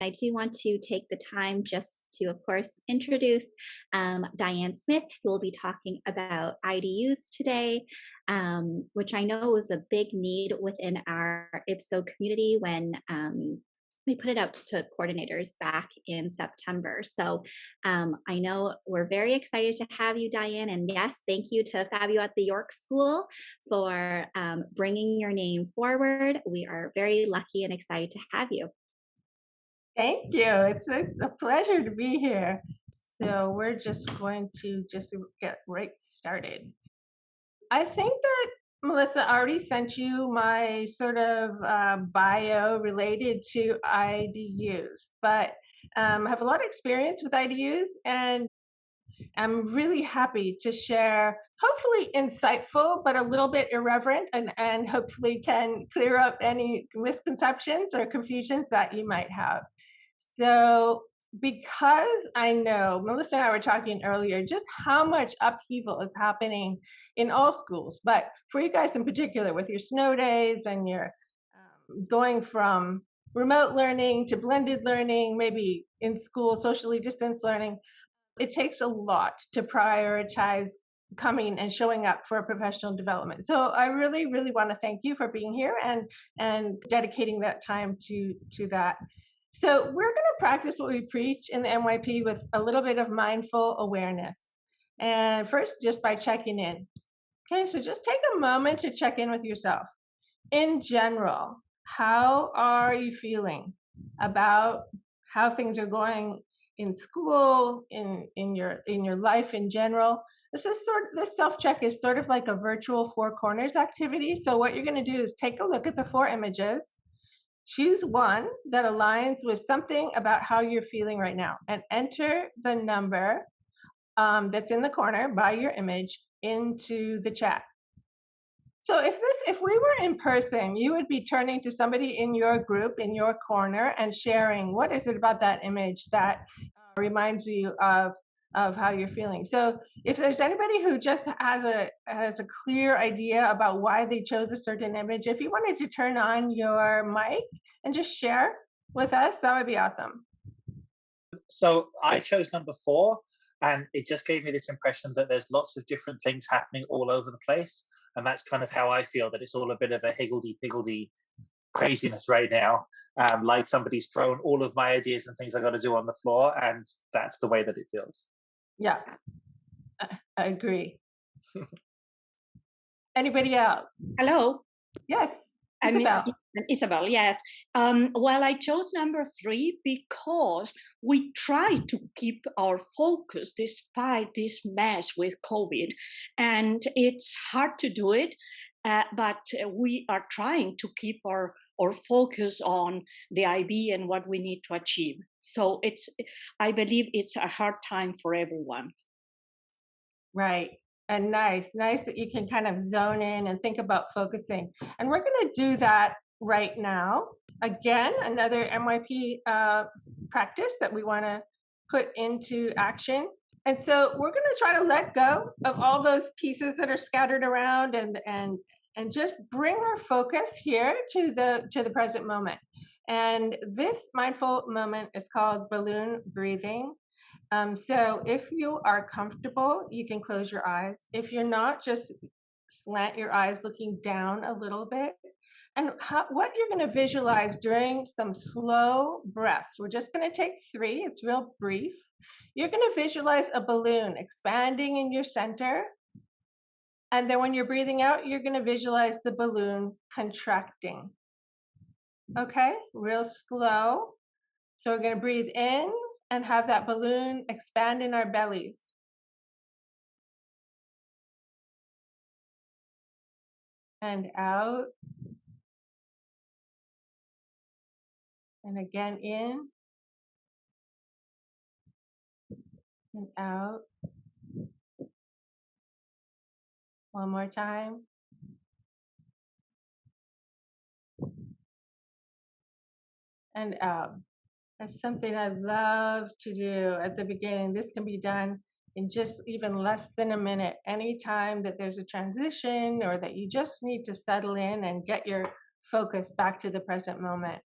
I do want to take the time just to, of course, introduce Diane Smith, who will be talking about IDUs today, which I know was a big need within our IPSO community when we put it out to coordinators back in September. So I know we're very excited to have you, Diane. And yes, thank you to Fabio at the York School for bringing your name forward. We are very lucky and excited to have you. Thank you. It's a pleasure to be here. So we're just going to get right started. I think that Melissa already sent you my sort of bio related to IDUs, but I have a lot of experience with IDUs, and I'm really happy to share, hopefully insightful, but a little bit irreverent, and hopefully can clear up any misconceptions or confusions that you might have. So because I know, Melissa and I were talking earlier, just how much upheaval is happening in all schools, but for you guys in particular with your snow days and your going from remote learning to blended learning, maybe in school, socially distanced learning, it takes a lot to prioritize coming and showing up for professional development. So I really, really want to thank you for being here and dedicating that time to that. So we're going to practice what we preach in the MYP with a little bit of mindful awareness. And first, just by checking in. Okay, so just take a moment to check in with yourself. In general, how are you feeling about how things are going in school, in your life in general? This self-check is sort of like a virtual four corners activity. So what you're going to do is take a look at the four images. Choose one that aligns with something about how you're feeling right now and enter the number that's in the corner by your image into the chat. So if we were in person, you would be turning to somebody in your group, in your corner, and sharing what is it about that image that reminds you of how you're feeling. So if there's anybody who just has a clear idea about why they chose a certain image, if you wanted to turn on your mic and just share with us, that would be awesome. So I chose number 4, and it just gave me this impression that there's lots of different things happening all over the place. And that's kind of how I feel, that it's all a bit of a higgledy-piggledy craziness right now. Like somebody's thrown all of my ideas and things I got to do on the floor, and that's the way that it feels. Yeah, I agree. Anybody else? Hello. Yes. Isabel, yes. Well, I chose number 3 because we try to keep our focus despite this mess with COVID. And it's hard to do it, but we are trying to keep our focus on the IB and what we need to achieve. So I believe it's a hard time for everyone. Right. And nice that you can kind of zone in and think about focusing. And we're going to do that right now. Again, another MYP practice that we want to put into action. And so we're going to try to let go of all those pieces that are scattered around and just bring our focus here to the present moment. And this mindful moment is called balloon breathing. So if you are comfortable, you can close your eyes. If you're not, just slant your eyes looking down a little bit. And what you're going to visualize during some slow breaths, we're just going to take 3, it's real brief. You're going to visualize a balloon expanding in your center. And then when you're breathing out, you're going to visualize the balloon contracting. Okay, real slow. So we're going to breathe in and have that balloon expand in our bellies. And out. And again in. And out. One more time. And out. That's something I love to do at the beginning. This can be done in just even less than a minute. Anytime that there's a transition or that you just need to settle in and get your focus back to the present moment.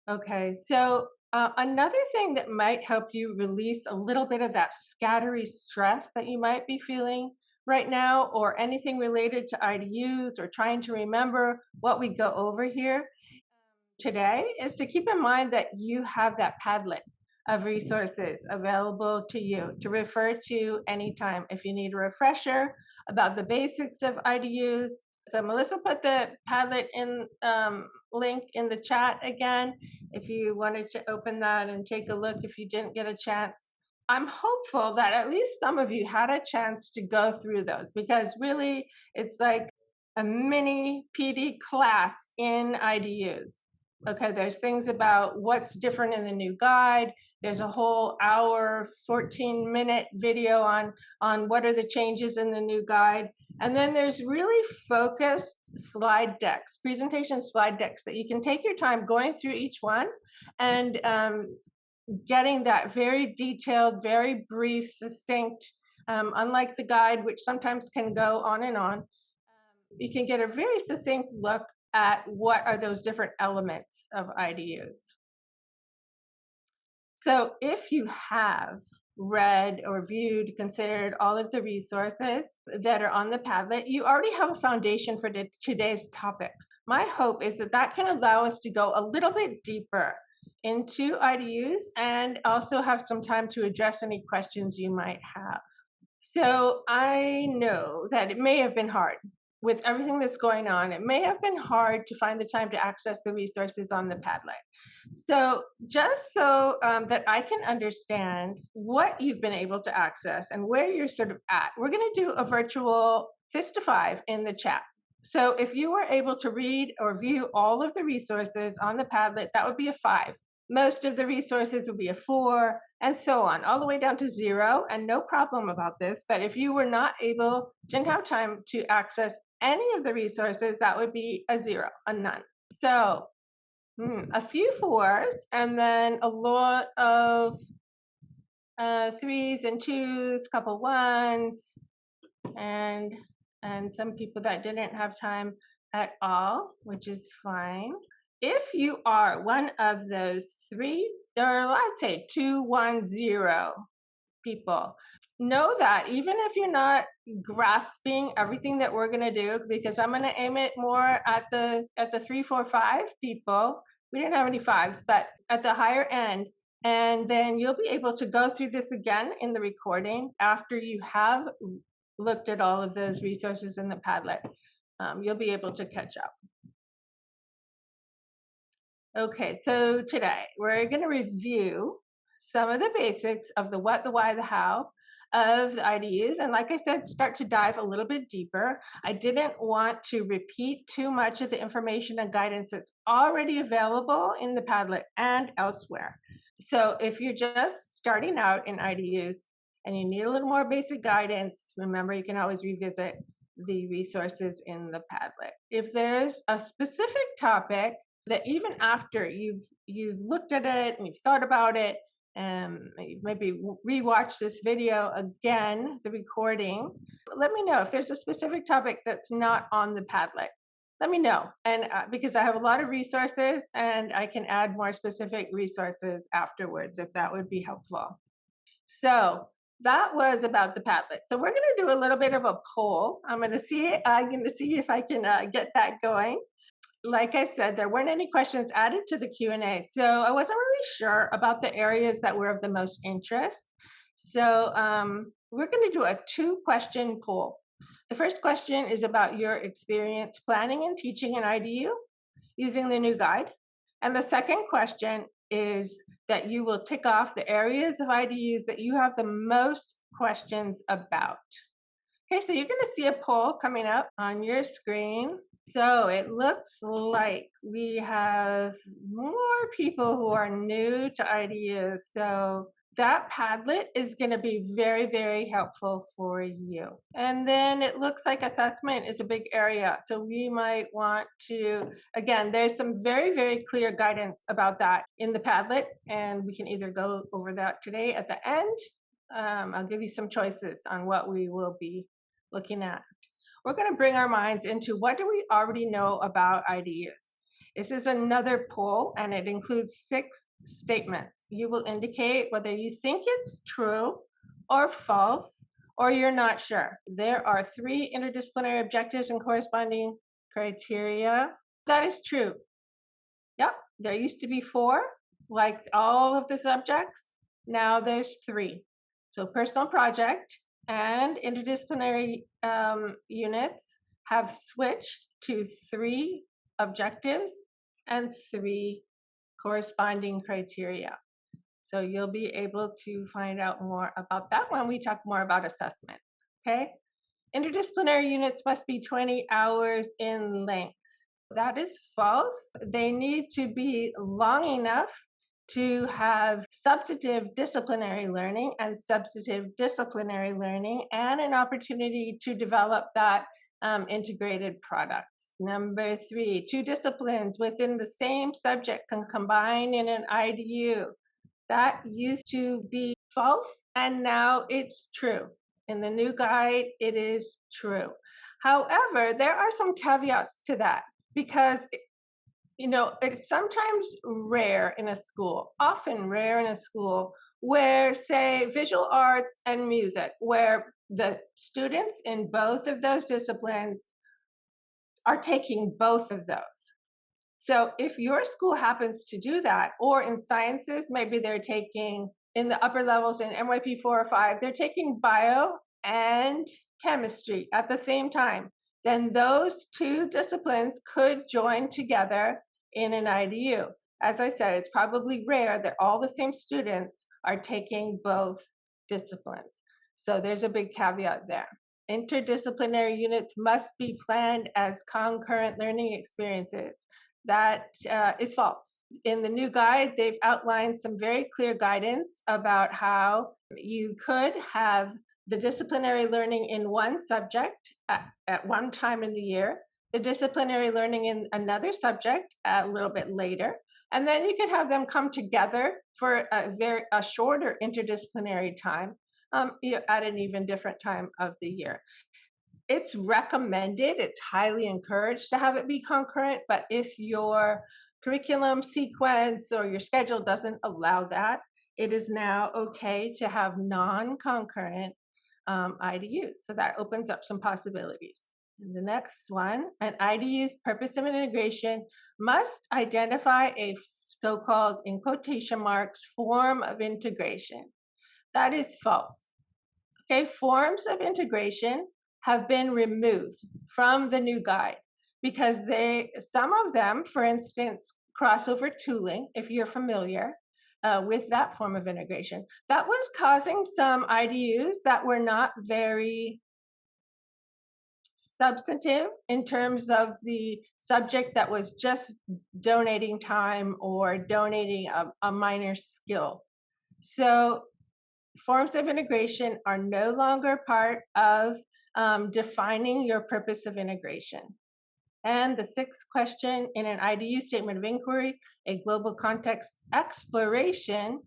Okay, so Another thing that might help you release a little bit of that scattery stress that you might be feeling right now, or anything related to IDUs, or trying to remember what we go over here today, is to keep in mind that you have that Padlet of resources available to you to refer to anytime if you need a refresher about the basics of IDUs. So Melissa put the Padlet in link in the chat again if you wanted to open that and take a look if you didn't get a chance. I'm hopeful that at least some of you had a chance to go through those, because really it's like a mini PD class in IDUs. Okay, there's things about what's different in the new guide. There's a whole hour, 14-minute video on what are the changes in the new guide. And then there's really focused slide decks, presentation slide decks that you can take your time going through each one and getting that very detailed, very brief, succinct, unlike the guide, which sometimes can go on and on. You can get a very succinct look at what are those different elements of IDUs. So if you have read or viewed, considered all of the resources that are on the Padlet, you already have a foundation for today's topics. My hope is that that can allow us to go a little bit deeper into IDUs and also have some time to address any questions you might have. So I know that it may have been hard with everything that's going on. It may have been hard to find the time to access the resources on the Padlet. So just so that I can understand what you've been able to access and where you're sort of at, we're going to do a virtual fist to 5 in the chat. So if you were able to read or view all of the resources on the Padlet, that would be a 5. Most of the resources would be a 4, and so on, all the way down to 0, and no problem about this. But if you were not able, didn't have time to access any of the resources, that would be a 0, a none. So a few 4s, and then a lot of 3s and 2s, couple 1s, and some people that didn't have time at all, which is fine. If you are one of those 3, or let's say 2, 1, 0 people, know that even if you're not grasping everything that we're going to do, because I'm going to aim it more at the 3, 4, 5 people. We didn't have any 5s, but at the higher end. And then you'll be able to go through this again in the recording after you have looked at all of those resources in the Padlet. You'll be able to catch up. Okay, so today we're going to review some of the basics of the what, the why, the how of the IDUs. And like I said, start to dive a little bit deeper. I didn't want to repeat too much of the information and guidance that's already available in the Padlet and elsewhere. So if you're just starting out in IDUs and you need a little more basic guidance, remember you can always revisit the resources in the Padlet. If there's a specific topic that even after you've looked at it and you've thought about it, and maybe rewatch this video again, the recording, let me know if there's a specific topic that's not on the Padlet. Let me know, and because I have a lot of resources and I can add more specific resources afterwards if that would be helpful. So that was about the Padlet. So we're going to do a little bit of a poll. I'm going to see if I can get that going. Like I said, there weren't any questions added to the Q&A, so I wasn't really sure about the areas that were of the most interest. So we're going to do a 2-question poll. The first question is about your experience planning and teaching an IDU using the new guide. And the second question is that you will tick off the areas of IDUs that you have the most questions about. Okay, so you're going to see a poll coming up on your screen. So it looks like we have more people who are new to IDUs. So that Padlet is going to be very, very helpful for you. And then it looks like assessment is a big area. So we might want to, again, there's some very, very clear guidance about that in the Padlet. And we can either go over that today at the end. I'll give you some choices on what we will be looking at. We're going to bring our minds into what do we already know about IDUs. This is another poll, and it includes 6 statements. You will indicate whether you think it's true or false, or you're not sure. There are 3 interdisciplinary objectives and corresponding criteria. That is true. Yep, there used to be 4, like all of the subjects. Now there's 3. So personal project and interdisciplinary units have switched to 3 objectives and 3 corresponding criteria. So you'll be able to find out more about that when we talk more about assessment, okay? Interdisciplinary units must be 20 hours in length. That is false. They need to be long enough to have substantive disciplinary learning and substantive disciplinary learning and an opportunity to develop that integrated product. Number 3, 2 disciplines within the same subject can combine in an IDU. That used to be false, and now it's true. In the new guide, it is true. However, there are some caveats to that because, you know, it's sometimes rare in a school, often rare in a school, where, say, visual arts and music, where the students in both of those disciplines are taking both of those. So if your school happens to do that, or in sciences, maybe they're taking, in the upper levels in MYP 4 or 5, they're taking bio and chemistry at the same time, then those 2 disciplines could join together in an IDU. As I said, it's probably rare that all the same students are taking both disciplines. So there's a big caveat there. Interdisciplinary units must be planned as concurrent learning experiences. That is false. In the new guide, they've outlined some very clear guidance about how you could have the disciplinary learning in one subject at one time in the year, the disciplinary learning in another subject a little bit later, and then you could have them come together for a shorter interdisciplinary time at an even different time of the year. It's recommended, it's highly encouraged to have it be concurrent, but if your curriculum sequence or your schedule doesn't allow that, it is now okay to have non-concurrent IDUs. So that opens up some possibilities. And the next one, an IDU's purpose of integration must identify a so-called, in quotation marks, form of integration. That is false. Okay, forms of integration have been removed from the new guide because some of them, for instance, crossover tooling, if you're familiar with that form of integration, that was causing some IDUs that were not very substantive in terms of the subject that was just donating time or donating a minor skill. So forms of integration are no longer part of defining your purpose of integration. And the 6th question, in an IDU statement of inquiry, a global context exploration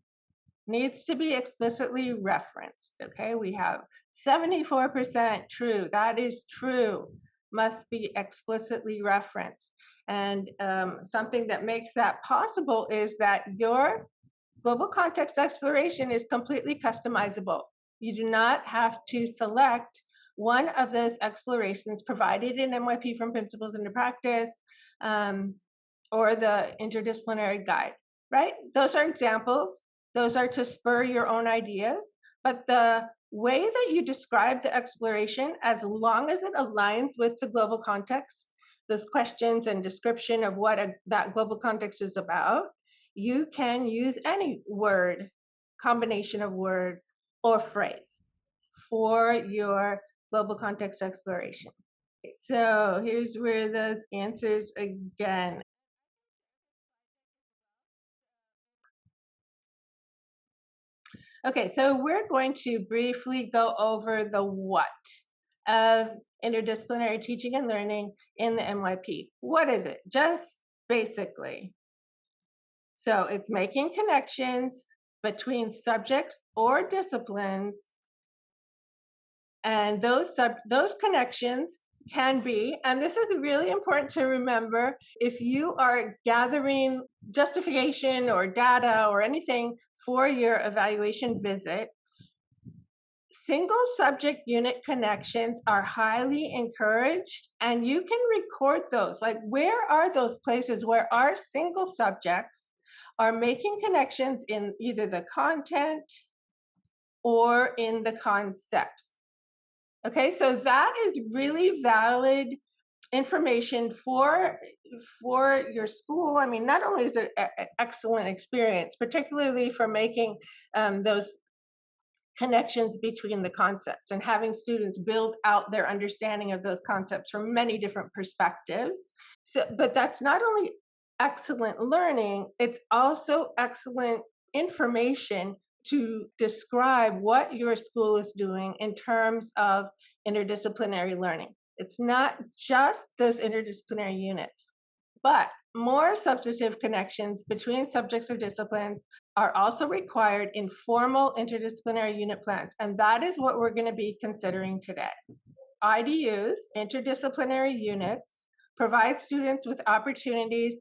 needs to be explicitly referenced. Okay, we have 74% true. That is true. Must be explicitly referenced. And something that makes that possible is that your global context exploration is completely customizable. You do not have to select one of those explorations provided in MYP from Principles into Practice or the interdisciplinary guide, right? Those are examples. Those are to spur your own ideas. But the way that you describe the exploration, as long as it aligns with the global context, those questions and description of what that global context is about, you can use any word, combination of word or phrase for your global context exploration. So here's where those answers again. Okay, so we're going to briefly go over the what of interdisciplinary teaching and learning in the MYP. What is it? Just basically. So it's making connections between subjects or disciplines, and those connections can be, and this is really important to remember, if you are gathering justification or data or anything for your evaluation visit, single subject unit connections are highly encouraged, and you can record those. Like, where are those places where our single subjects are making connections in either the content or in the concepts? Okay, so that is really valid information for your school. I mean, not only is it an excellent experience, particularly for making those connections between the concepts and having students build out their understanding of those concepts from many different perspectives. So, but that's not only excellent learning, it's also excellent information to describe what your school is doing in terms of interdisciplinary learning. It's not just those interdisciplinary units, but more substantive connections between subjects or disciplines are also required in formal interdisciplinary unit plans, and that is what we're going to be considering today. IDUs, interdisciplinary units, provide students with opportunities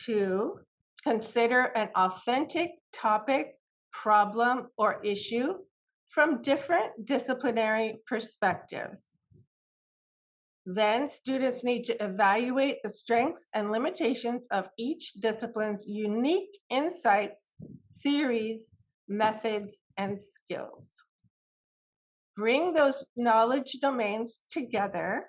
to consider an authentic topic, problem, or issue from different disciplinary perspectives. Then students need to evaluate the strengths and limitations of each discipline's unique insights, theories, methods, and skills. Bring those knowledge domains together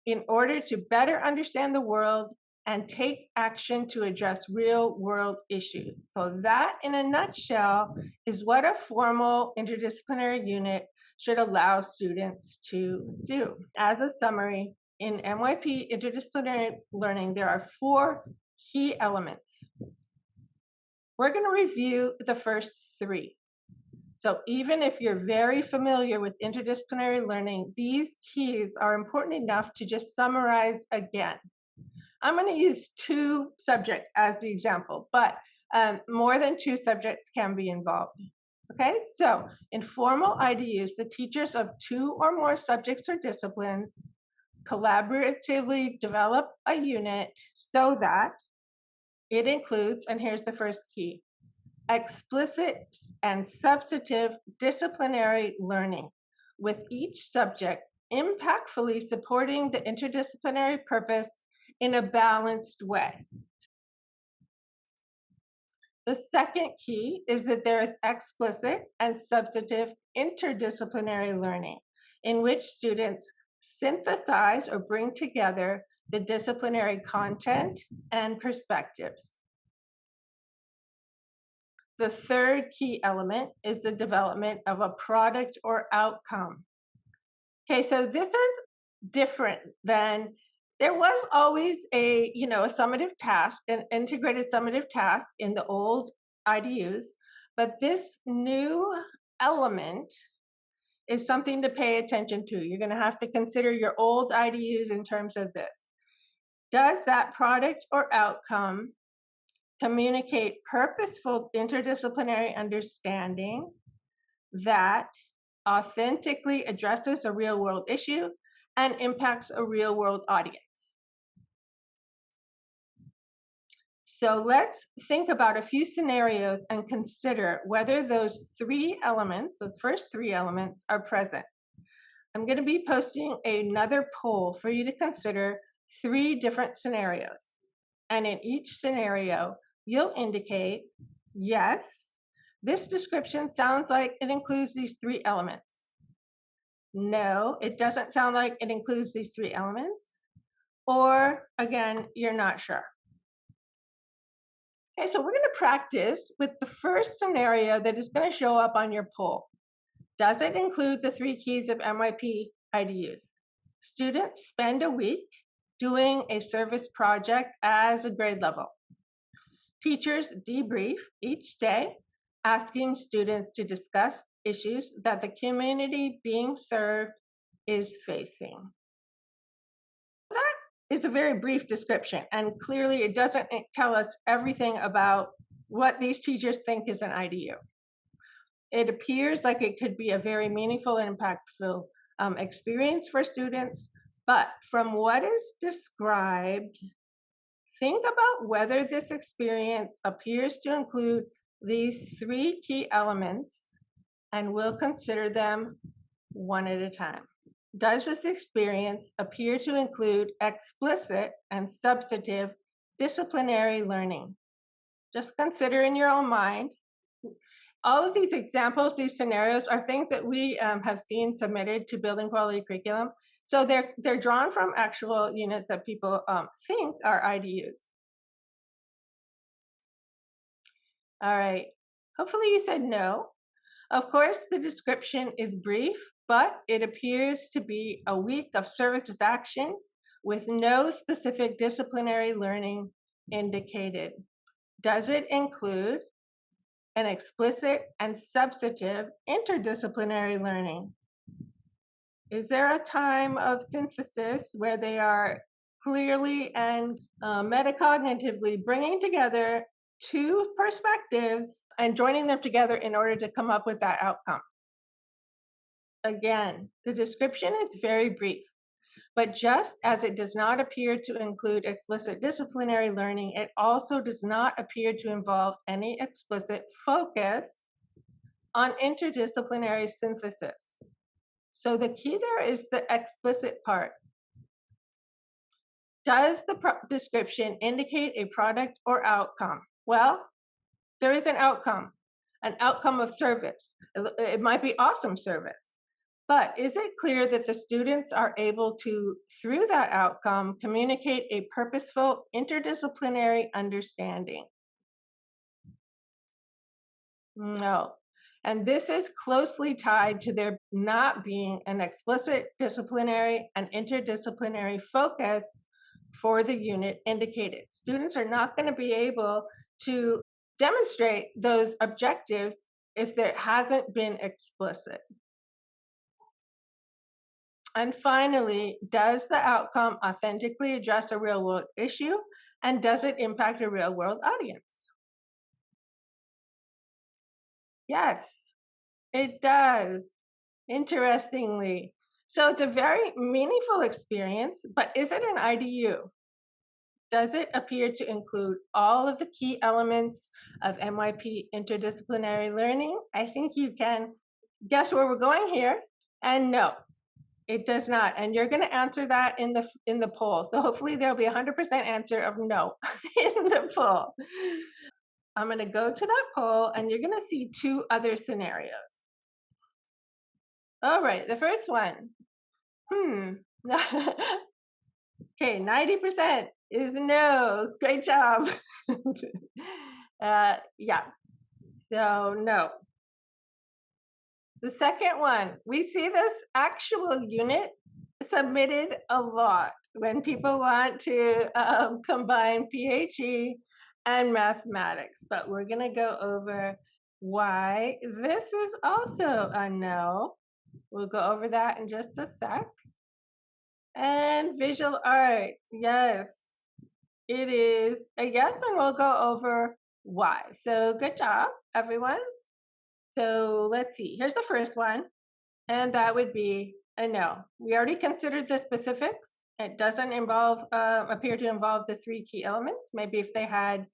in order to better understand the world and take action to address real-world issues. So that, in a nutshell, is what a formal interdisciplinary unit should allow students to do. As a summary, in MYP interdisciplinary learning, there are 4 key elements. We're going to review the first 3. So even if you're very familiar with interdisciplinary learning, these keys are important enough to just summarize again. I'm going to use 2 subjects as the example, but more than 2 subjects can be involved. Okay, so in formal IDUs, the teachers of 2 or more subjects or disciplines collaboratively develop a unit so that it includes, and here's the first key, explicit and substantive disciplinary learning, with each subject impactfully supporting the interdisciplinary purpose in a balanced way. The second key is that there is explicit and substantive interdisciplinary learning, in which students synthesize or bring together the disciplinary content and perspectives. The third key element is the development of a product or outcome. Okay, so this is different than, there was always a summative task, an integrated summative task in the old IDUs, but this new element is something to pay attention to. You're going to have to consider your old IDUs in terms of this. Does that product or outcome communicate purposeful interdisciplinary understanding that authentically addresses a real-world issue and impacts a real-world audience? So let's think about a few scenarios and consider whether those 3 elements, those first 3 elements, are present. I'm going to be posting another poll for you to consider 3 different scenarios. And in each scenario, you'll indicate, yes, this description sounds like it includes these 3 elements. No, it doesn't sound like it includes these 3 elements. Or, again, you're not sure. Okay, so we're going to practice with the first scenario that is going to show up on your poll. Does it include the 3 keys of MYP IDUs? Students spend a week doing a service project as a grade level. Teachers debrief each day, asking students to discuss issues that the community being served is facing. That is a very brief description, and clearly it doesn't tell us everything about what these teachers think is an IDU. It appears like it could be a very meaningful and impactful experience for students. But from what is described, think about whether this experience appears to include these 3 key elements, and we'll consider them one at a time. Does this experience appear to include explicit and substantive disciplinary learning? Just consider in your own mind. All of these examples, these scenarios are things that we have seen submitted to Building Quality Curriculum. So they're drawn from actual units that people think are IDUs. All right, hopefully you said no. Of course, the description is brief, but it appears to be a week of services action with no specific disciplinary learning indicated. Does it include an explicit and substantive interdisciplinary learning? Is there a time of synthesis where they are clearly and metacognitively bringing together 2 perspectives and joining them together in order to come up with that outcome? Again, the description is very brief, but just as it does not appear to include explicit disciplinary learning, it also does not appear to involve any explicit focus on interdisciplinary synthesis. So the key there is the explicit part. Does the description indicate a product or outcome? Well, there is an outcome of service. It might be awesome service, but is it clear that the students are able to, through that outcome, communicate a purposeful interdisciplinary understanding? No. And this is closely tied to there not being an explicit disciplinary and interdisciplinary focus for the unit indicated. Students are not going to be able to demonstrate those objectives if there hasn't been explicit. And finally, does the outcome authentically address a real-world issue, and does it impact a real-world audience? Yes, it does, interestingly. So it's a very meaningful experience, but is it an IDU? Does it appear to include all of the key elements of MYP interdisciplinary learning? I think you can guess where we're going here, and no, it does not. And you're going to answer that in the poll. So hopefully there'll be 100% answer of no in the poll. I'm going to go to that poll, and you're going to see 2 other scenarios. All right, the first one. Okay, 90% is no. Great job. Yeah, so no. The second one, we see this actual unit submitted a lot when people want to combine PHE and mathematics, but we're going to go over why this is also a no. We'll go over that in just a sec. And visual arts, yes, it is a yes, and we'll go over why. So good job, everyone. So let's see, here's the first one, and that would be a no. We already considered the specifics. It doesn't appear to involve the 3 key elements. Maybe if they had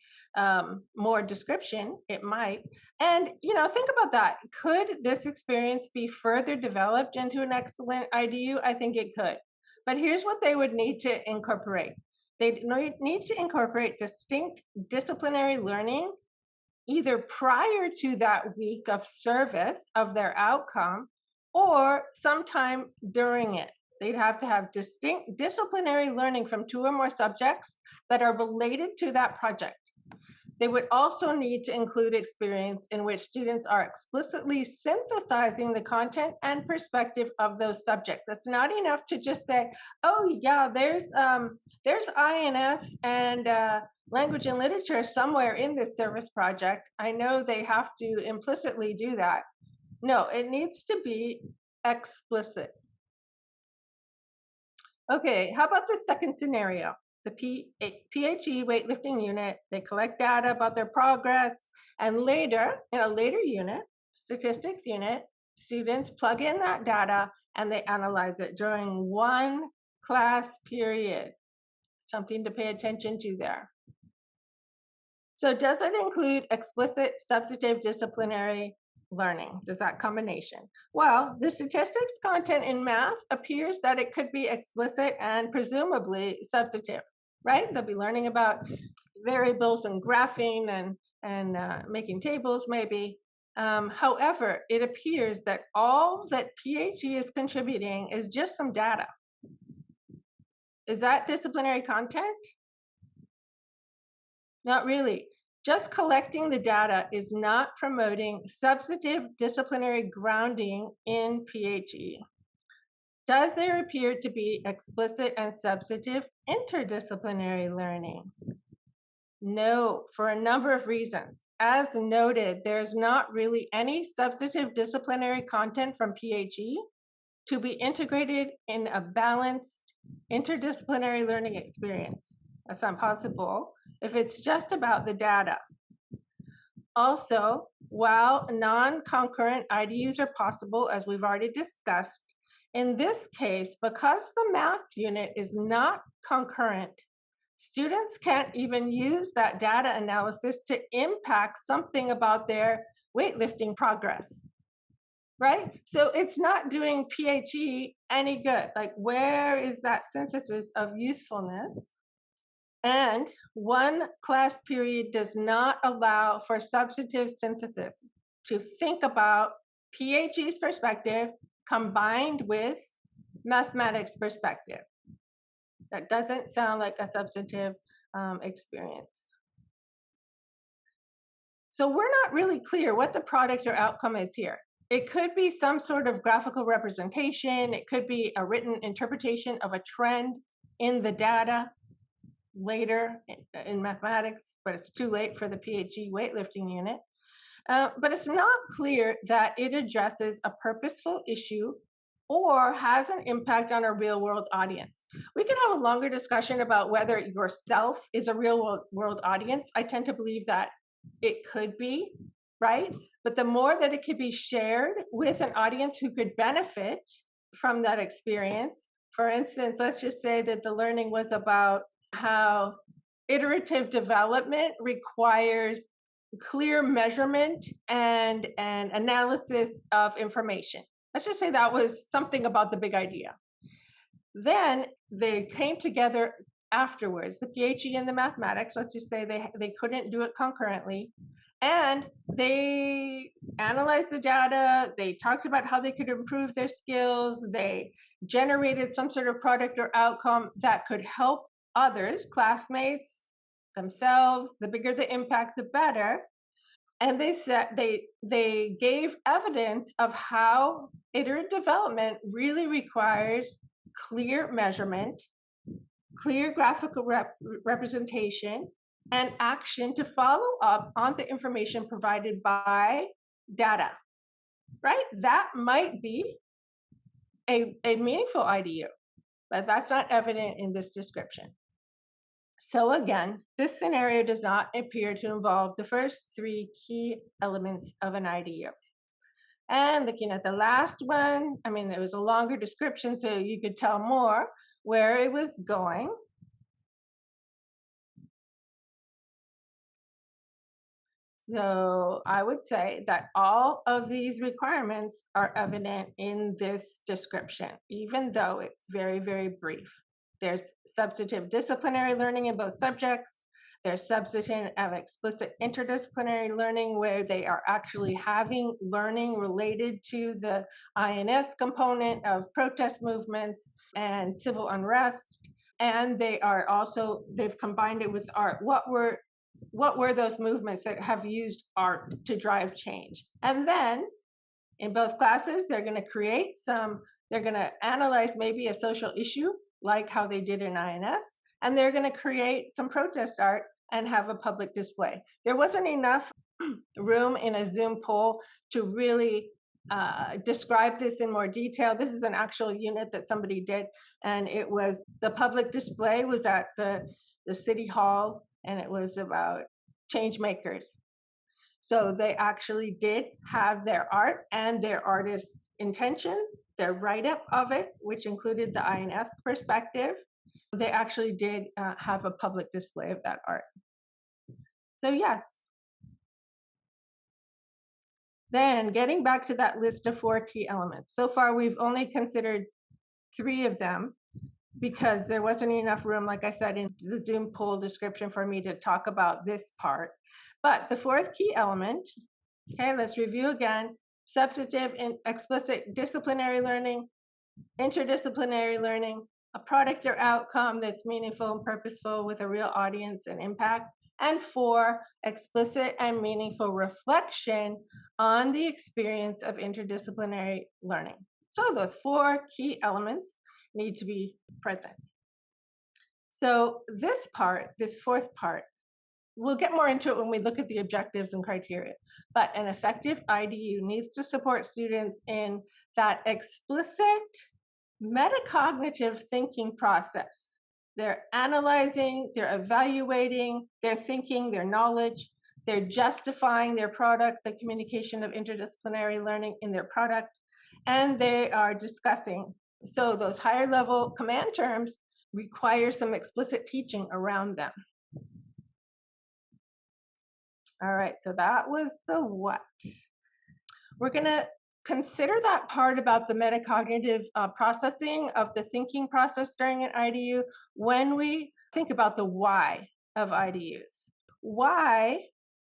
more description, it might. And, think about that. Could this experience be further developed into an excellent IDU? I think it could. But here's what they would need to incorporate. They need to incorporate distinct disciplinary learning either prior to that week of service of their outcome or sometime during it. They'd have to have distinct disciplinary learning from 2 or more subjects that are related to that project. They would also need to include experience in which students are explicitly synthesizing the content and perspective of those subjects. That's not enough to just say, oh yeah, there's INS and language and literature somewhere in this service project. I know they have to implicitly do that. No, it needs to be explicit. Okay, how about the second scenario? The PHE weightlifting unit, they collect data about their progress, and later, in a later unit, statistics unit, Students plug in that data and they analyze it during one class period. Something to pay attention to there. So does it include explicit, substantive, disciplinary learning? Does that combination? Well, the statistics content in math appears that it could be explicit and presumably substantive, right? They'll be learning about variables and graphing and making tables maybe. However, it appears that all that PHE is contributing is just some data. Is that disciplinary content? Not really. Just collecting the data is not promoting substantive disciplinary grounding in PHE. Does there appear to be explicit and substantive interdisciplinary learning? No, for a number of reasons. As noted, there's not really any substantive disciplinary content from PHE to be integrated in a balanced interdisciplinary learning experience. That's not possible if it's just about the data. Also, while non-concurrent IDUs are possible, as we've already discussed, in this case, because the maths unit is not concurrent, students can't even use that data analysis to impact something about their weightlifting progress, right? So it's not doing PHE any good. Like, where is that synthesis of usefulness? And one class period does not allow for substantive synthesis to think about PHE's perspective combined with mathematics perspective. That doesn't sound like a substantive experience. So we're not really clear what the product or outcome is here. It could be some sort of graphical representation. It could be a written interpretation of a trend in the data later in mathematics, but it's too late for the PHE weightlifting unit. But it's not clear that it addresses a purposeful issue or has an impact on a real world audience. We can have a longer discussion about whether yourself is a real world audience. I tend to believe that it could be, right? But the more that it could be shared with an audience who could benefit from that experience. For instance, let's just say that the learning was about how iterative development requires clear measurement and analysis of information. Let's just say that was something about the big idea. Then they came together afterwards, the PHE and the mathematics. Let's just say they couldn't do it concurrently. And they analyzed the data, they talked about how they could improve their skills, they generated some sort of product or outcome that could help others, classmates, themselves. The bigger the impact, the better. And they said they gave evidence of how iterative development really requires clear measurement, clear graphical representation, and action to follow up on the information provided by data, right? That might be a meaningful IDU, but that's not evident in this description. So again, this scenario does not appear to involve the first three key elements of an IDU. And looking at the last one, I mean, there was a longer description, so you could tell more where it was going. So I would say that all of these requirements are evident in this description, even though it's very, very brief. There's substantive disciplinary learning in both subjects. There's substantive and explicit interdisciplinary learning where they are actually having learning related to the INS component of protest movements and civil unrest. And they are also, they've combined it with art. What were those movements that have used art to drive change? And then in both classes, they're going to create some, they're going to analyze maybe a social issue like how they did in INS, and they're going to create some protest art and have a public display. There wasn't enough room in a Zoom poll to really describe this in more detail. This is an actual unit that somebody did, and it was, the public display was at the city hall, and it was about change makers. So they actually did have their art and their artist's intention, their write-up of it, which included the INS perspective. They actually did have a public display of that art. So yes. Then getting back to that list of 4 key elements. So far, we've only considered 3 of them because there wasn't enough room, like I said, in the Zoom poll description for me to talk about this part. But the 4th key element, okay, let's review again. Substantive and explicit disciplinary learning, interdisciplinary learning, a product or outcome that's meaningful and purposeful with a real audience and impact, and 4, explicit and meaningful reflection on the experience of interdisciplinary learning. So those 4 key elements need to be present. So this part, this 4th part, we'll get more into it when we look at the objectives and criteria, but an effective IDU needs to support students in that explicit metacognitive thinking process. They're analyzing, they're evaluating, they're thinking, their knowledge, they're justifying their product, the communication of interdisciplinary learning in their product, and they are discussing. So those higher level command terms require some explicit teaching around them. All right, so that was the what. We're going to consider that part about the metacognitive processing of the thinking process during an IDU when we think about the why of IDUs. Why,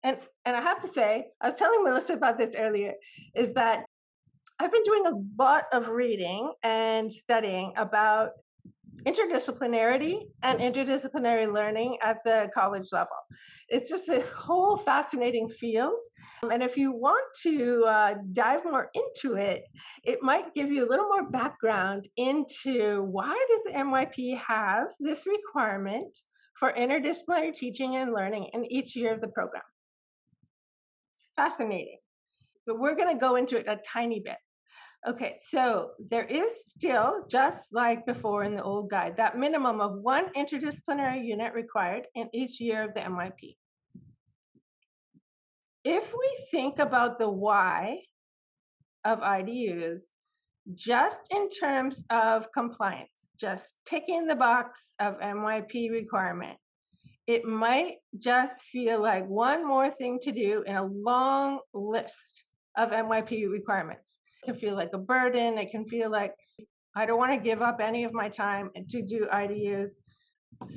and I have to say, I was telling Melissa about this earlier, is that I've been doing a lot of reading and studying about interdisciplinarity and interdisciplinary learning at the college level. It's just this whole fascinating field. And if you want to dive more into it, it might give you a little more background into why does MYP have this requirement for interdisciplinary teaching and learning in each year of the program. It's fascinating. But we're going to go into it a tiny bit. Okay, so there is still, just like before in the old guide, that minimum of 1 interdisciplinary unit required in each year of the MYP. If we think about the why of IDUs, just in terms of compliance, just ticking the box of MYP requirement, it might just feel like one more thing to do in a long list of MYP requirements. It can feel like a burden. It can feel like I don't want to give up any of my time to do IDUs.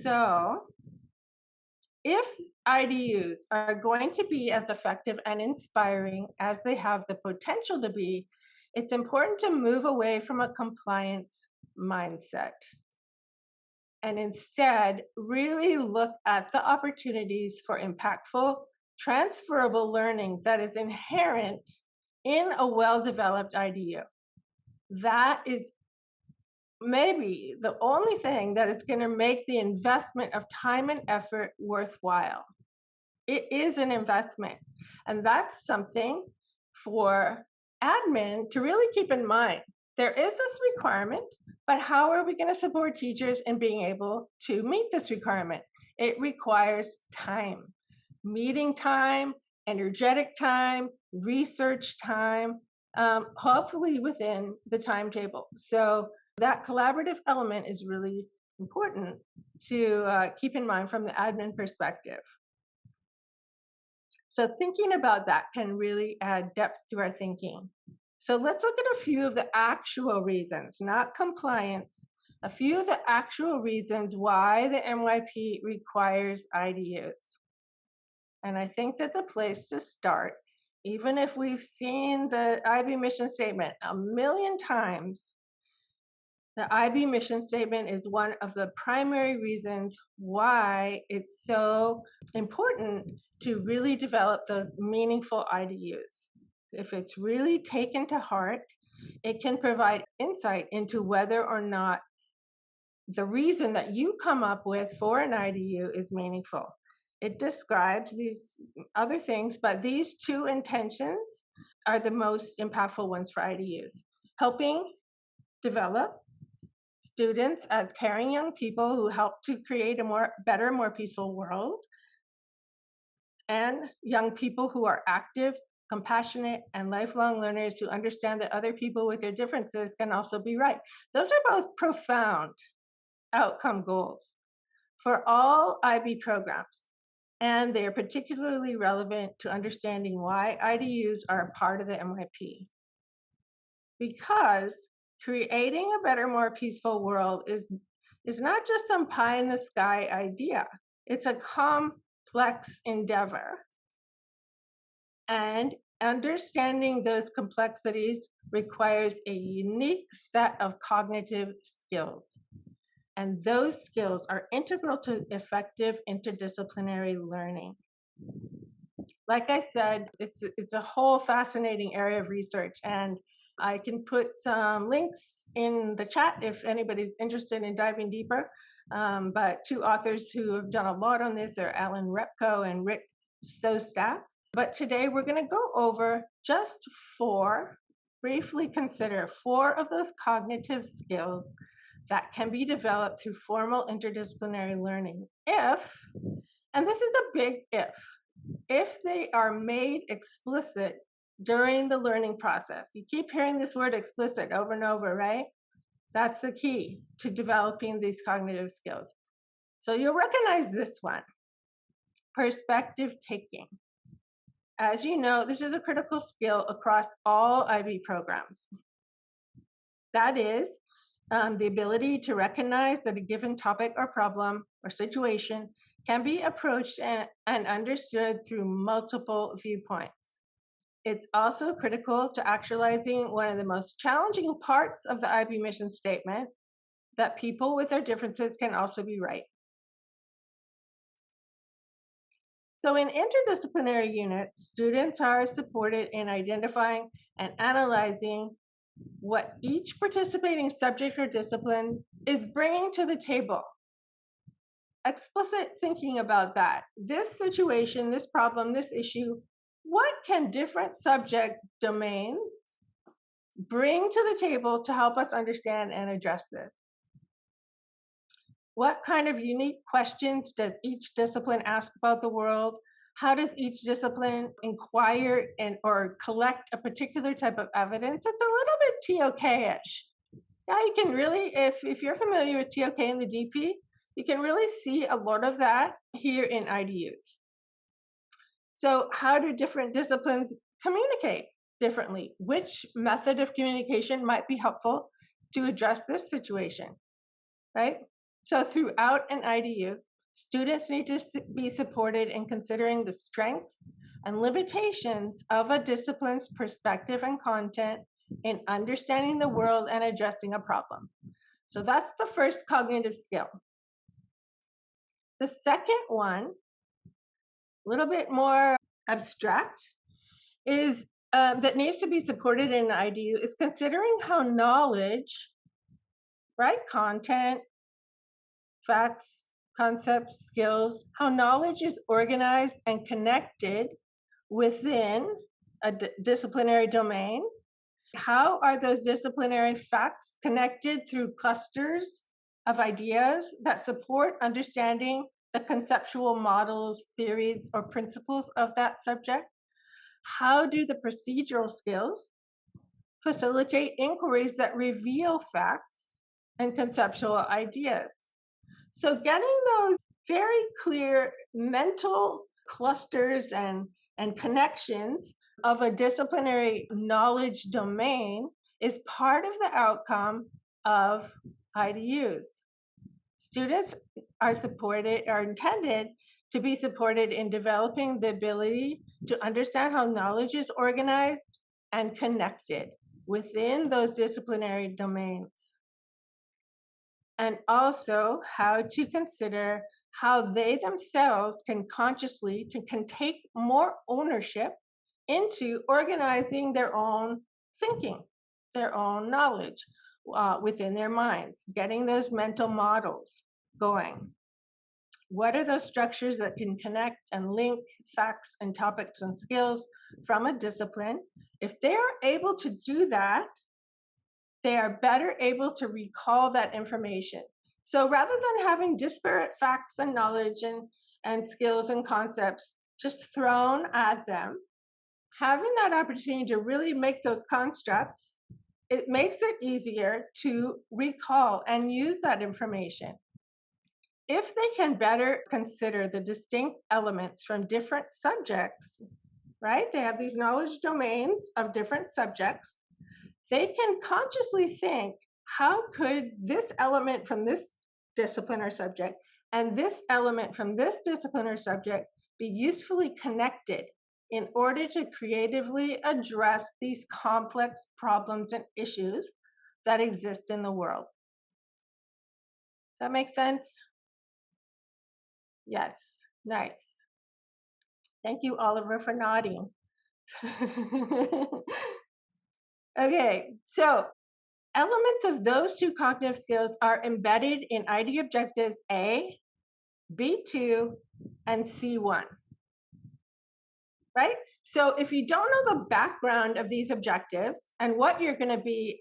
So if IDUs are going to be as effective and inspiring as they have the potential to be, it's important to move away from a compliance mindset and instead really look at the opportunities for impactful, transferable learning that is inherent in a well-developed IDU. That is maybe the only thing that is going to make the investment of time and effort worthwhile. It is an investment, and that's something for admin to really keep in mind. There is this requirement, but how are we going to support teachers in being able to meet this requirement? It requires time, meeting time, energetic time, research time, hopefully within the timetable. So that collaborative element is really important to keep in mind from the admin perspective. So thinking about that can really add depth to our thinking. So let's look at a few of the actual reasons, not compliance, a few of the actual reasons why the MYP requires IDUs. And I think that the place to start, even if we've seen the IB mission statement a million times, the IB mission statement is one of the primary reasons why it's so important to really develop those meaningful IDUs. If it's really taken to heart, it can provide insight into whether or not the reason that you come up with for an IDU is meaningful. It describes these other things, but these 2 intentions are the most impactful ones for IDUs. Helping develop students as caring young people who help to create a better, more peaceful world. and young people who are active, compassionate, and lifelong learners who understand that other people with their differences can also be right. Those are both profound outcome goals for all IB programs, and they are particularly relevant to understanding why IDUs are a part of the MYP. Because creating a better, more peaceful world is not just some pie in the sky idea. It's a complex endeavor. And understanding those complexities requires a unique set of cognitive skills. And those skills are integral to effective interdisciplinary learning. Like I said, it's a whole fascinating area of research, and I can put some links in the chat if anybody's interested in diving deeper. But two authors who have done a lot on this are Alan Repko and Rick Sostak. But today we're going to go over just briefly consider 4 of those cognitive skills that can be developed through formal interdisciplinary learning if, and this is a big if they are made explicit during the learning process. You keep hearing this word explicit over and over, right? That's the key to developing these cognitive skills. So you'll recognize this one, perspective taking. As you know, this is a critical skill across all IB programs. That is, the ability to recognize that a given topic or problem or situation can be approached and understood through multiple viewpoints. It's also critical to actualizing one of the most challenging parts of the IB mission statement, that people with their differences can also be right. So in interdisciplinary units, students are supported in identifying and analyzing what each participating subject or discipline is bringing to the table. Explicit thinking about that. This situation, this problem, this issue, what can different subject domains bring to the table to help us understand and address this? What kind of unique questions does each discipline ask about the world? How does each discipline inquire or collect a particular type of evidence? It's a little bit TOK-ish. Yeah, you can really, if you're familiar with TOK and the DP, you can really see a lot of that here in IDUs. So how do different disciplines communicate differently? Which method of communication might be helpful to address this situation, right? So throughout an IDU, students need to be supported in considering the strengths and limitations of a discipline's perspective and content in understanding the world and addressing a problem. So that's the first cognitive skill. The second one, a little bit more abstract, is that needs to be supported in an IDU is considering how knowledge, right, content, facts, concepts, skills, how knowledge is organized and connected within a disciplinary domain. How are those disciplinary facts connected through clusters of ideas that support understanding the conceptual models, theories, or principles of that subject? How do the procedural skills facilitate inquiries that reveal facts and conceptual ideas? So getting those very clear mental clusters and connections of a disciplinary knowledge domain is part of the outcome of IDUs. Students are intended to be supported in developing the ability to understand how knowledge is organized and connected within those disciplinary domains. And also how to consider how they themselves can take more ownership into organizing their own thinking, their own knowledge within their minds, getting those mental models going. What are those structures that can connect and link facts and topics and skills from a discipline? If they are able to do that, they are better able to recall that information. So rather than having disparate facts and knowledge and skills and concepts just thrown at them, having that opportunity to really make those constructs, it makes it easier to recall and use that information. If they can better consider the distinct elements from different subjects, right? They have these knowledge domains of different subjects. They can consciously think, how could this element from this discipline or subject and this element from this discipline or subject be usefully connected in order to creatively address these complex problems and issues that exist in the world? Does that make sense? Yes, nice. Thank you, Oliver, for nodding. Okay, so elements of those two cognitive skills are embedded in ID objectives A, B2, and C1, right? So if you don't know the background of these objectives and what you're going to be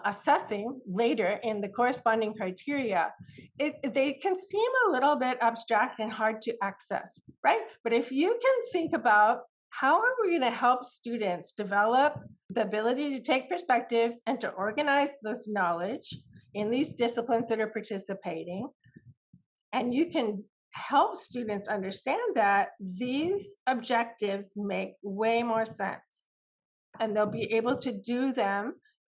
assessing later in the corresponding criteria, they can seem a little bit abstract and hard to access, right? But if you can think about how are we going to help students develop the ability to take perspectives and to organize this knowledge in these disciplines that are participating, and you can help students understand that, these objectives make way more sense. And they'll be able to do them,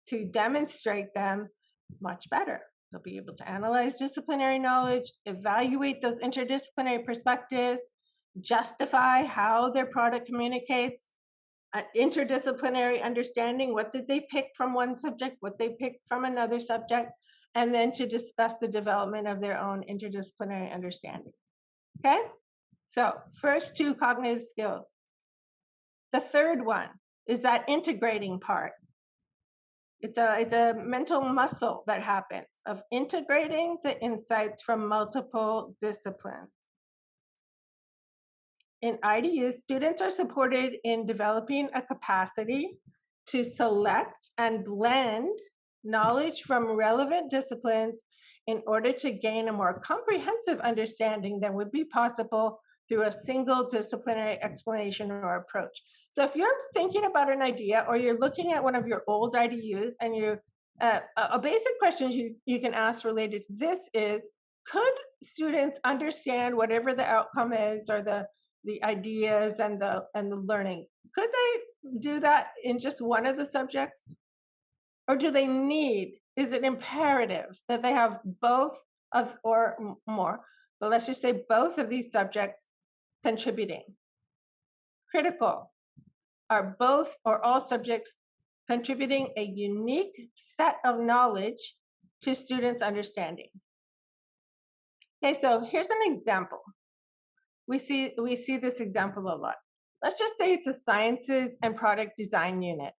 to demonstrate them much better. They'll be able to analyze disciplinary knowledge, evaluate those interdisciplinary perspectives, justify how their product communicates, interdisciplinary understanding, what did they pick from one subject, what they picked from another subject, and then to discuss the development of their own interdisciplinary understanding. Okay, so first two cognitive skills. The third one is that integrating part. It's a mental muscle that happens of integrating the insights from multiple disciplines. In IDUs, students are supported in developing a capacity to select and blend knowledge from relevant disciplines in order to gain a more comprehensive understanding than would be possible through a single disciplinary explanation or approach. So if you're thinking about an idea or you're looking at one of your old IDUs and you're, a basic question you can ask related to this is, could students understand whatever the outcome is or the ideas and the learning? Could they do that in just one of the subjects? Or do they need, is it imperative that they have both of or more, but let's just say both of these subjects contributing? Critical. Are both or all subjects contributing a unique set of knowledge to students' understanding? Okay, so here's an example. We see this example a lot. Let's just say it's a sciences and product design unit.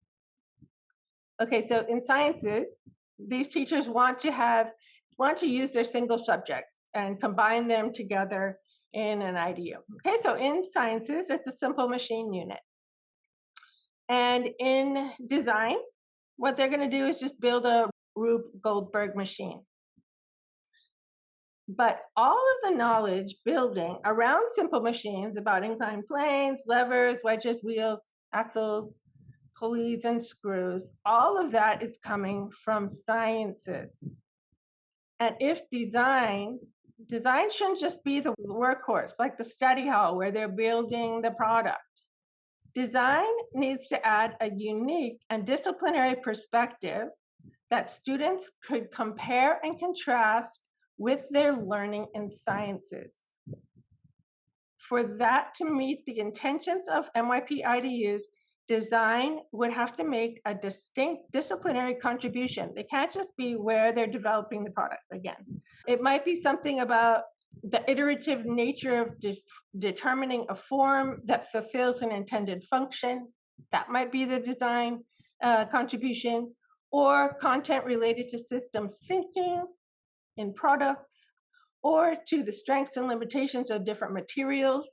Okay, so in sciences, these teachers want to use their single subject and combine them together in an IDU. Okay, so in sciences, it's a simple machine unit. And in design, what they're going to do is just build a Rube Goldberg machine. But all of the knowledge building around simple machines about inclined planes, levers, wedges, wheels, axles, pulleys, and screws, all of that is coming from sciences. And if design shouldn't just be the workhorse, like the study hall where they're building the product. Design needs to add a unique and disciplinary perspective that students could compare and contrast with their learning in sciences. For that to meet the intentions of MYP IDUs, design would have to make a distinct disciplinary contribution. They can't just be where they're developing the product again. It might be something about the iterative nature of determining a form that fulfills an intended function. That might be the design contribution, or content related to systems thinking in products, or to the strengths and limitations of different materials.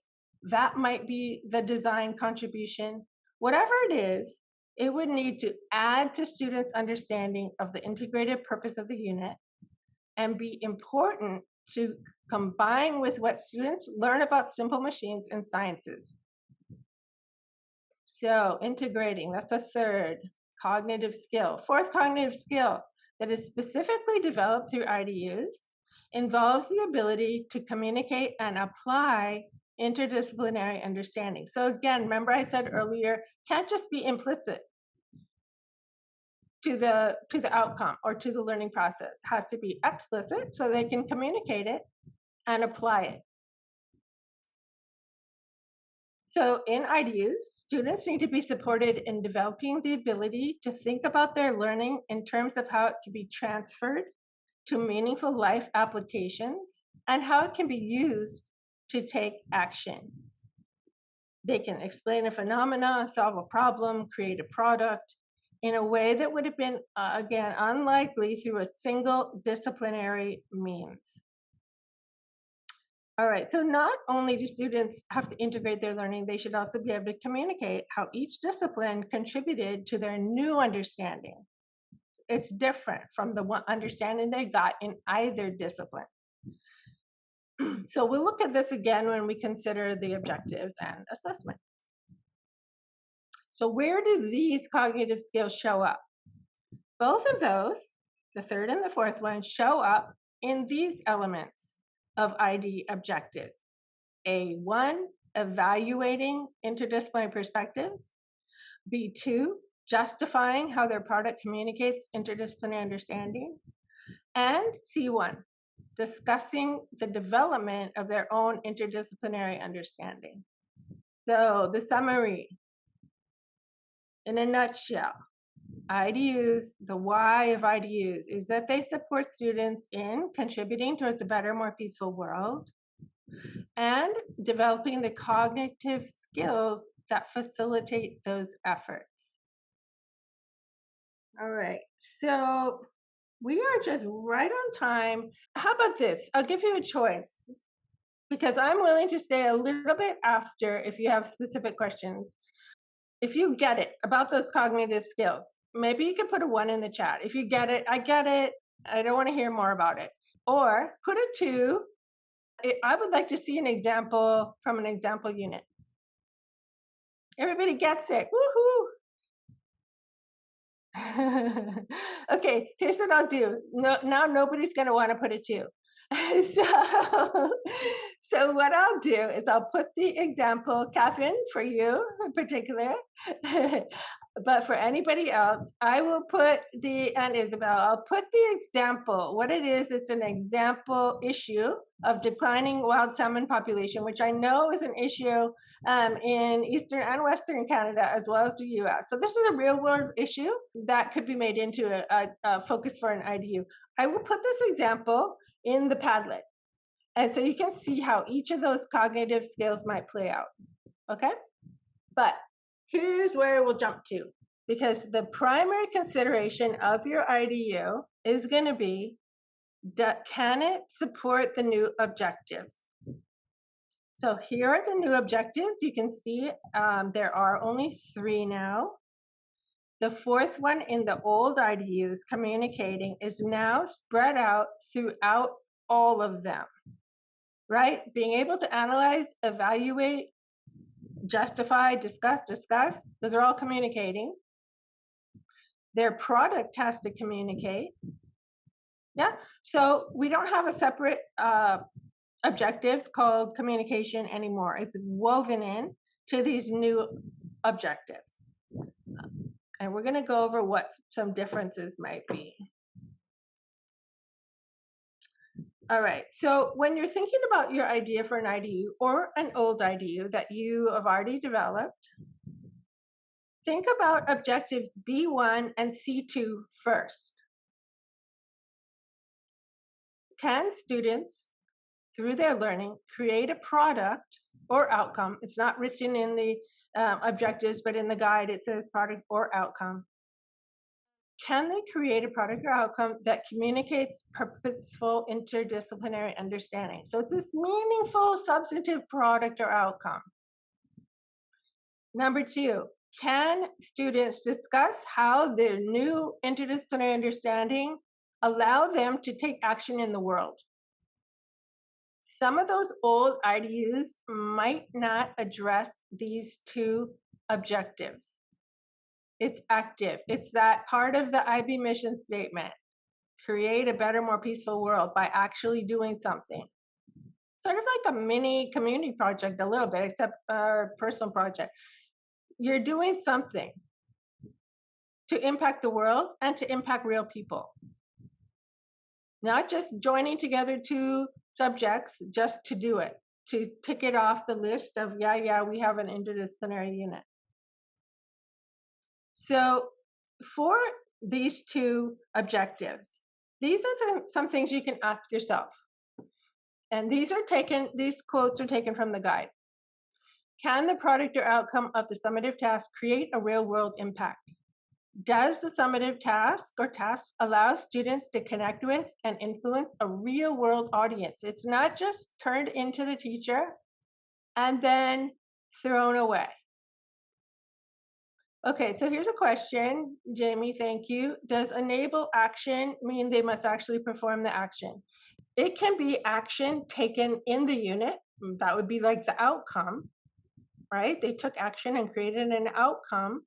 That might be the design contribution. Whatever it is, it would need to add to students' understanding of the integrated purpose of the unit and be important to combine with what students learn about simple machines and sciences. So integrating, that's a third cognitive skill. Fourth cognitive skill that is specifically developed through IDUs involves the ability to communicate and apply interdisciplinary understanding. So again, remember I said earlier, can't just be implicit to the outcome or to the learning process. It has to be explicit so they can communicate it and apply it. So in IDUs, students need to be supported in developing the ability to think about their learning in terms of how it can be transferred to meaningful life applications and how it can be used to take action. They can explain a phenomena, solve a problem, create a product in a way that would have been, again, unlikely through a single disciplinary means. All right, so not only do students have to integrate their learning, they should also be able to communicate how each discipline contributed to their new understanding. It's different from the one understanding they got in either discipline. So we'll look at this again when we consider the objectives and assessment. So where do these cognitive skills show up? Both of those, the third and the fourth one, show up in these elements of ID objectives. A1, evaluating interdisciplinary perspectives. B2, justifying how their product communicates interdisciplinary understanding. And C1, discussing the development of their own interdisciplinary understanding. So the summary, in a nutshell, IDUs, the why of IDUs is that they support students in contributing towards a better, more peaceful world and developing the cognitive skills that facilitate those efforts. All right, so we are just right on time. How about this? I'll give you a choice because I'm willing to stay a little bit after if you have specific questions. If you get it about those cognitive skills, maybe you can put a 1 in the chat. If you get it, I get it. I don't want to hear more about it. Or put a 2. I would like to see an example from an example unit. Everybody gets it. Woohoo! Okay, here's what I'll do. No, now nobody's going to want to put a 2. So what I'll do is I'll put the example, Catherine, for you in particular, but for anybody else, I will put and Isabel, I'll put the example. What it is, it's an example issue of declining wild salmon population, which I know is an issue in Eastern and Western Canada, as well as the US. So this is a real world issue that could be made into a focus for an IDU. I will put this example in the Padlet. And so you can see how each of those cognitive skills might play out, okay? But here's where we'll jump to, because the primary consideration of your IDU is going to be, can it support the new objectives? So here are the new objectives. You can see there are only 3 now. The fourth one in the old IDUs, communicating, is now spread out throughout all of them. Right? Being able to analyze, evaluate, justify, discuss, those are all communicating. Their product has to communicate. Yeah, so we don't have a separate objectives called communication anymore. It's woven in to these new objectives. And we're going to go over what some differences might be. All right, so when you're thinking about your idea for an IDU or an old IDU that you have already developed, think about objectives B1 and C2 first. Can students, through their learning, create a product or outcome? It's not written in the objectives, but in the guide it says product or outcome. Can they create a product or outcome that communicates purposeful interdisciplinary understanding? So it's this meaningful substantive product or outcome. Number 2, can students discuss how their new interdisciplinary understanding allow them to take action in the world? some of those old IDUs might not address these two objectives. It's active. It's that part of the IB mission statement. Create a better, more peaceful world by actually doing something. Sort of like a mini community project, a little bit, except a personal project. You're doing something to impact the world and to impact real people. Not just joining together two subjects just to do it, to tick it off the list of, yeah, we have an interdisciplinary unit. So for these two objectives, these are some things you can ask yourself. And these quotes are taken from the guide. Can the product or outcome of the summative task create a real world impact? Does the summative task or tasks allow students to connect with and influence a real world audience? It's not just turned into the teacher and then thrown away. Okay, so here's a question, Jamie, thank you. Does enable action mean they must actually perform the action? It can be action taken in the unit. That would be like the outcome, right? They took action and created an outcome.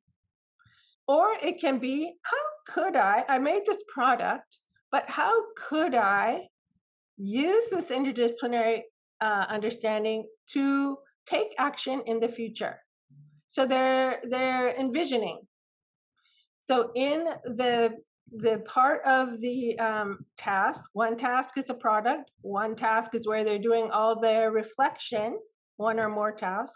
Or it can be, how could I made this product, but how could I use this interdisciplinary understanding to take action in the future? So they're envisioning. So in the part of the task, one task is a product, one task is where they're doing all their reflection, one or more tasks.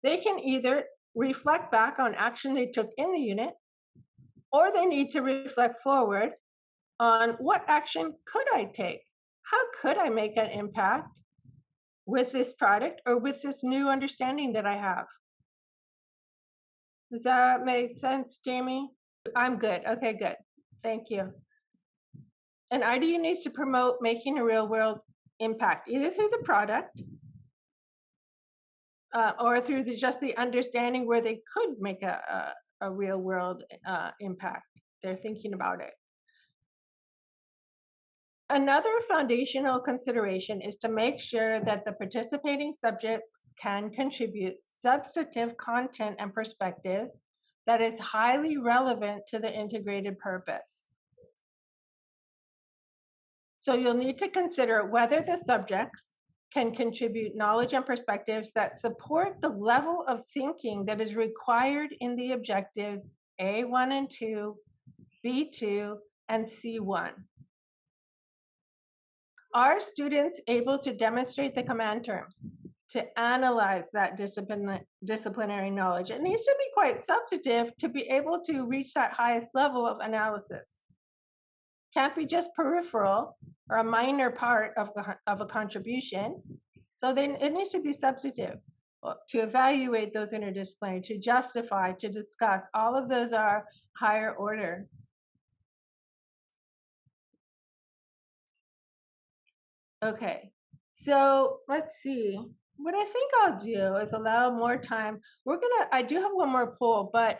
They can either reflect back on action they took in the unit, or they need to reflect forward on what action could I take? How could I make an impact with this product or with this new understanding that I have? Does that make sense, Jamie? I'm good. Okay, good. Thank you. An IDU needs to promote making a real world impact, either through the product or through just the understanding where they could make a real world impact. They're thinking about it. Another foundational consideration is to make sure that the participating subjects can contribute substantive content and perspective that is highly relevant to the integrated purpose. So you'll need to consider whether the subjects can contribute knowledge and perspectives that support the level of thinking that is required in the objectives A1 and 2, B2, and C1. Are students able to demonstrate the command terms, to analyze that disciplinary knowledge? It needs to be quite substantive to be able to reach that highest level of analysis. Can't be just peripheral or a minor part of a contribution. So then it needs to be substantive to evaluate those interdisciplinary, to justify, to discuss. All of those are higher order. Okay, so let's see. What I think I'll do is allow more time. I do have one more poll, but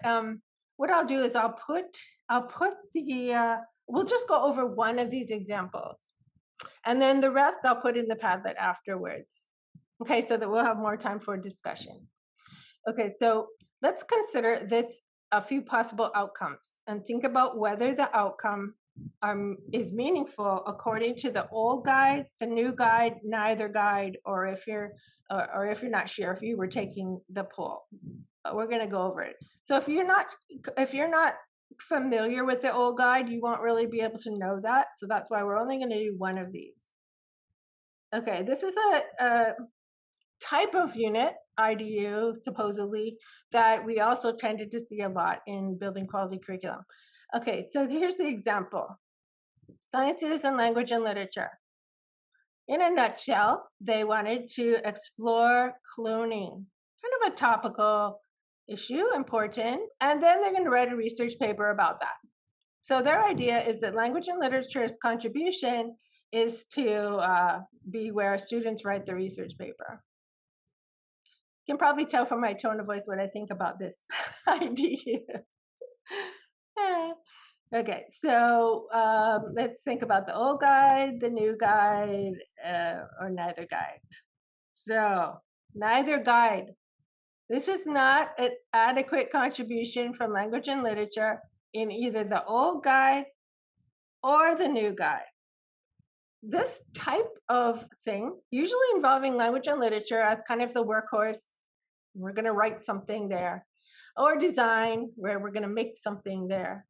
what I'll do is I'll put we'll just go over one of these examples. And then the rest I'll put in the Padlet afterwards. Okay, so that we'll have more time for discussion. Okay, so let's consider a few possible outcomes and think about whether the outcome is meaningful according to the old guide, the new guide, neither guide, or if you're not sure, if you were taking the poll. We're going to go over it. So if you're not familiar with the old guide, you won't really be able to know that. So that's why we're only going to do one of these. Okay, this is a type of unit, IDU, supposedly, that we also tended to see a lot in building quality curriculum. Okay, so here's the example. Sciences and language and literature. In a nutshell, they wanted to explore cloning, kind of a topical issue, important, and then they're going to write a research paper about that. So their idea is that language and literature's contribution is to be where students write the research paper. You can probably tell from my tone of voice what I think about this idea. Okay, so let's think about the old guide, the new guide, or neither guide. So, neither guide. This is not an adequate contribution from language and literature in either the old guide or the new guide. This type of thing, usually involving language and literature as kind of the workhorse, we're going to write something there, or design, where we're going to make something there.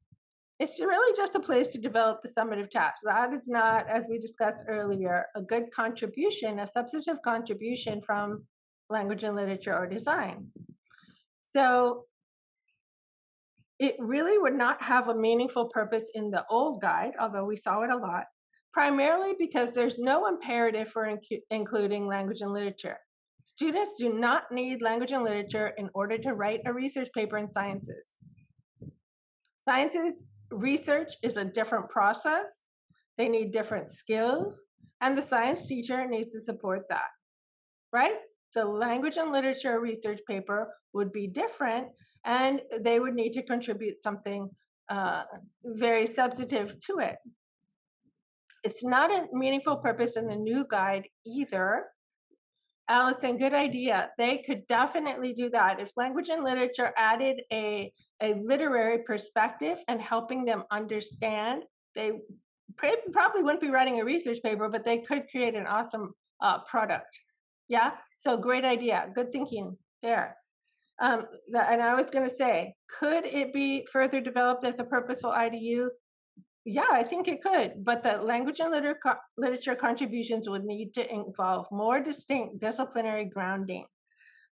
It's really just a place to develop the summative tasks. That is not, as we discussed earlier, a good contribution, a substantive contribution from language and literature or design. So it really would not have a meaningful purpose in the old guide, although we saw it a lot, primarily because there's no imperative for including language and literature. Students do not need language and literature in order to write a research paper in sciences. Sciences research is a different process. They need different skills, and the science teacher needs to support that, right? The language and literature research paper would be different, and they would need to contribute something very substantive to it. It's not a meaningful purpose in the new guide either. Allison, good idea. They could definitely do that. If language and literature added a literary perspective and helping them understand, they probably wouldn't be writing a research paper, but they could create an awesome product. Yeah, so great idea. Good thinking there. And I was going to say, could it be further developed as a purposeful IDU? Yeah, I think it could, but the language and literature contributions would need to involve more distinct disciplinary grounding.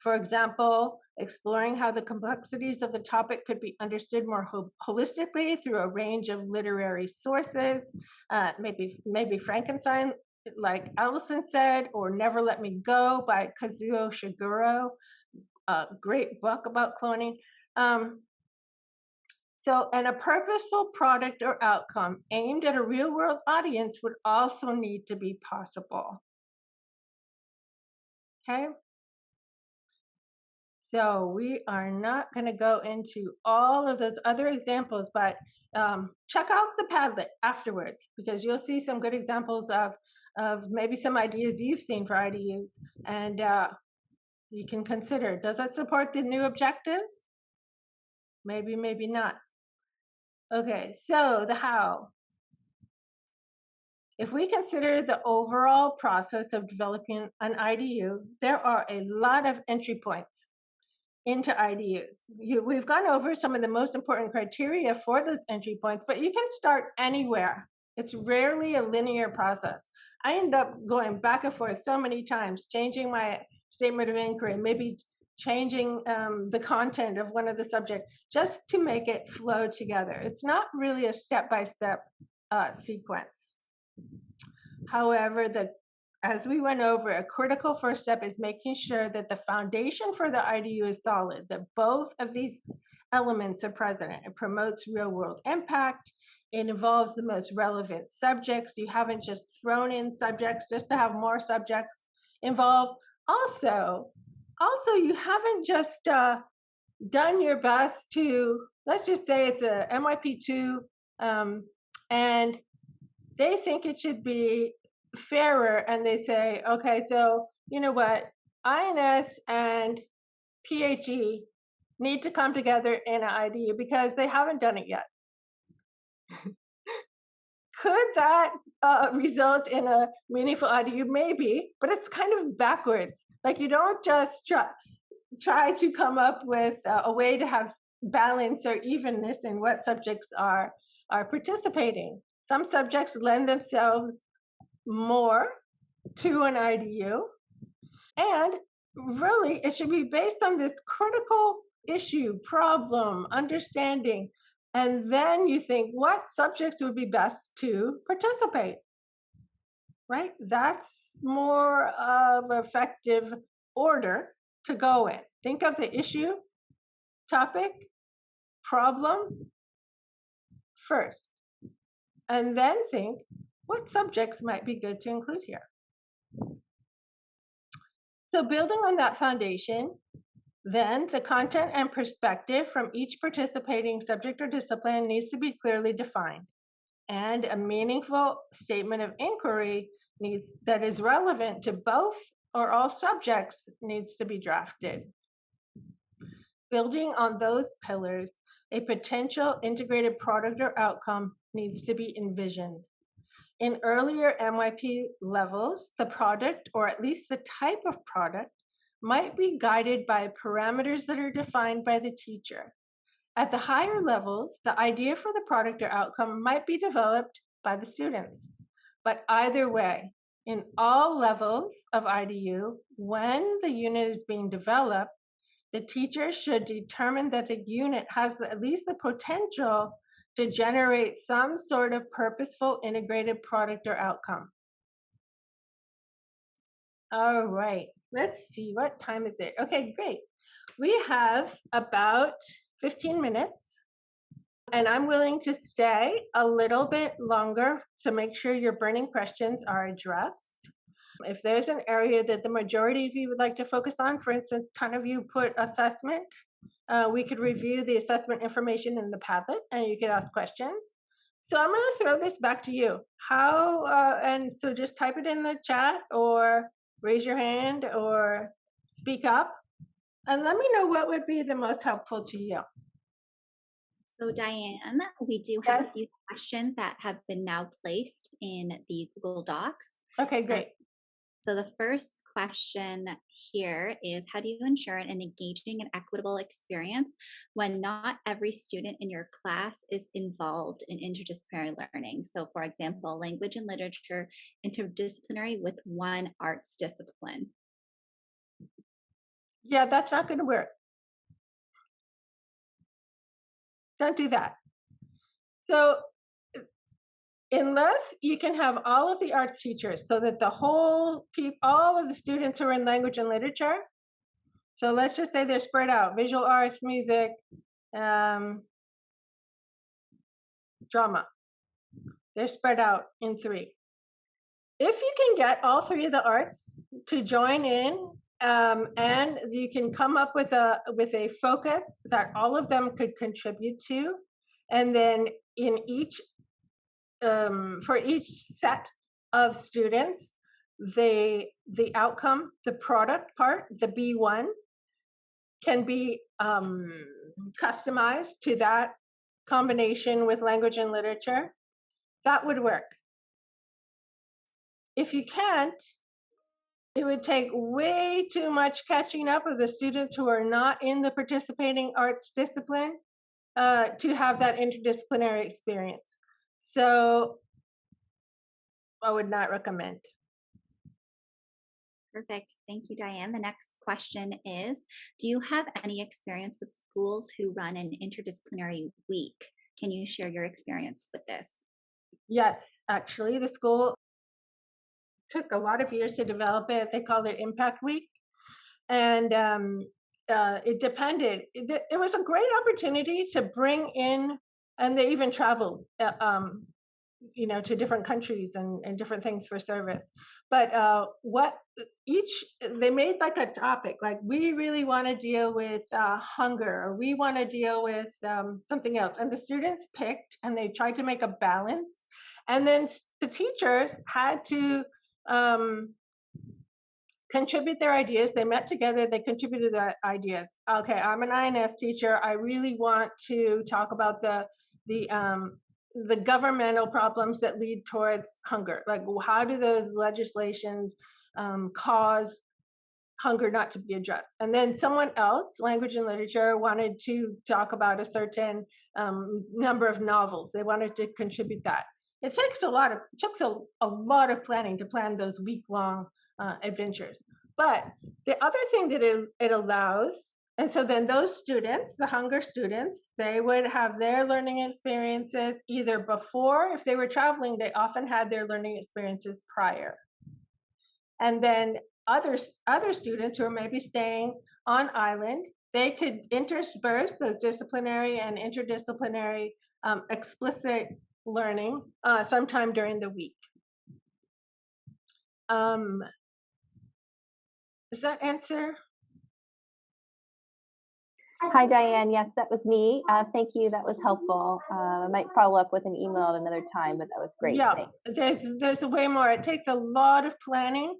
For example, exploring how the complexities of the topic could be understood more holistically through a range of literary sources, maybe Frankenstein, like Allison said, or Never Let Me Go by Kazuo Shiguro, a great book about cloning. And a purposeful product or outcome aimed at a real-world audience would also need to be possible. Okay? So we are not going to go into all of those other examples, but check out the Padlet afterwards, because you'll see some good examples of maybe some ideas you've seen for IDUs, and you can consider, does it support the new objectives? Maybe, maybe not. Okay, so the how. If we consider the overall process of developing an IDU, there are a lot of entry points into IDUs. We've gone over some of the most important criteria for those entry points, but you can start anywhere. It's rarely a linear process. I end up going back and forth so many times, changing my statement of inquiry, maybe changing the content of one of the subjects just to make it flow together. It's not really a step-by-step sequence. However, as we went over, a critical first step is making sure that the foundation for the IDU is solid, that both of these elements are present. It promotes real-world impact. It involves the most relevant subjects. You haven't just thrown in subjects just to have more subjects involved. Also, you haven't just done your best to, let's just say it's a MYP 2, and they think it should be fairer, and they say, okay, so you know what, INS and PHE need to come together in an IDU because they haven't done it yet. Could that result in a meaningful IDU? Maybe, but it's kind of backwards. Like, you don't just try to come up with a way to have balance or evenness in what subjects are participating. Some subjects lend themselves more to an IDU, and really it should be based on this critical issue, problem, understanding, and then you think what subjects would be best to participate, right? That's more of an effective order to go in. Think of the issue, topic, problem first, and then think what subjects might be good to include here. So building on that foundation, Then the content and perspective from each participating subject or discipline needs to be clearly defined. And a meaningful statement of inquiry that is relevant to both or all subjects needs to be drafted. Building on those pillars, a potential integrated product or outcome needs to be envisioned. In earlier MYP levels, the product, or at least the type of product, might be guided by parameters that are defined by the teacher. At the higher levels, the idea for the product or outcome might be developed by the students. But either way, in all levels of IDU, when the unit is being developed, the teacher should determine that the unit has at least the potential to generate some sort of purposeful integrated product or outcome. All right, let's see, what time is it? Okay, great. We have about 15 minutes, and I'm willing to stay a little bit longer to make sure your burning questions are addressed. If there's an area that the majority of you would like to focus on, for instance, a ton of you put assessment, we could review the assessment information in the Padlet, and you could ask questions. So I'm going to throw this back to you. And so just type it in the chat, or raise your hand, or speak up, and let me know what would be the most helpful to you. So Diane, we do have a few questions that have been now placed in the Google Docs. Okay, great. So the first question here is, how do you ensure an engaging and equitable experience when not every student in your class is involved in interdisciplinary learning? So for example, language and literature interdisciplinary with one arts discipline. Yeah, that's not going to work. Don't do that. So unless you can have all of the arts teachers, so that all of the students who are in language and literature, so let's just say they're spread out, visual arts, music, drama, they're spread out in 3. If you can get all 3 of the arts to join in, and you can come up with a focus that all of them could contribute to, and then in each for each set of students, the outcome, the product part, the B1, can be customized to that combination with language and literature. That would work. If you can't, it would take way too much catching up of the students who are not in the participating arts discipline to have that interdisciplinary experience. So I would not recommend. Perfect. Thank you, Diane. The next question is, do you have any experience with schools who run an interdisciplinary week? Can you share your experience with this? Yes, actually, the school took a lot of years to develop it. They called it Impact Week. And it depended. It was a great opportunity to bring in, and they even traveled, to different countries and different things for service. But they made like a topic, like we really want to deal with hunger, or we want to deal with something else. And the students picked, and they tried to make a balance. And then the teachers had to contribute their ideas. They met together, they contributed their ideas. Okay, I'm an INS teacher. I really want to talk about the governmental problems that lead towards hunger. Like, how do those legislations cause hunger not to be addressed? And then someone else, language and literature, wanted to talk about a certain number of novels. They wanted to contribute that. It takes a lot of planning to plan those week-long adventures. But the other thing that it allows, and so then those students, the hunger students, they would have their learning experiences either before. If they were traveling, they often had their learning experiences prior. And then other students who are maybe staying on island, they could intersperse those disciplinary and interdisciplinary explicit learning sometime during the week. Does that answer Hi, Diane. Yes, that was me. Thank you. That was helpful. I might follow up with an email at another time, but that was great. Yeah, Thanks. there's way more. It takes a lot of planning.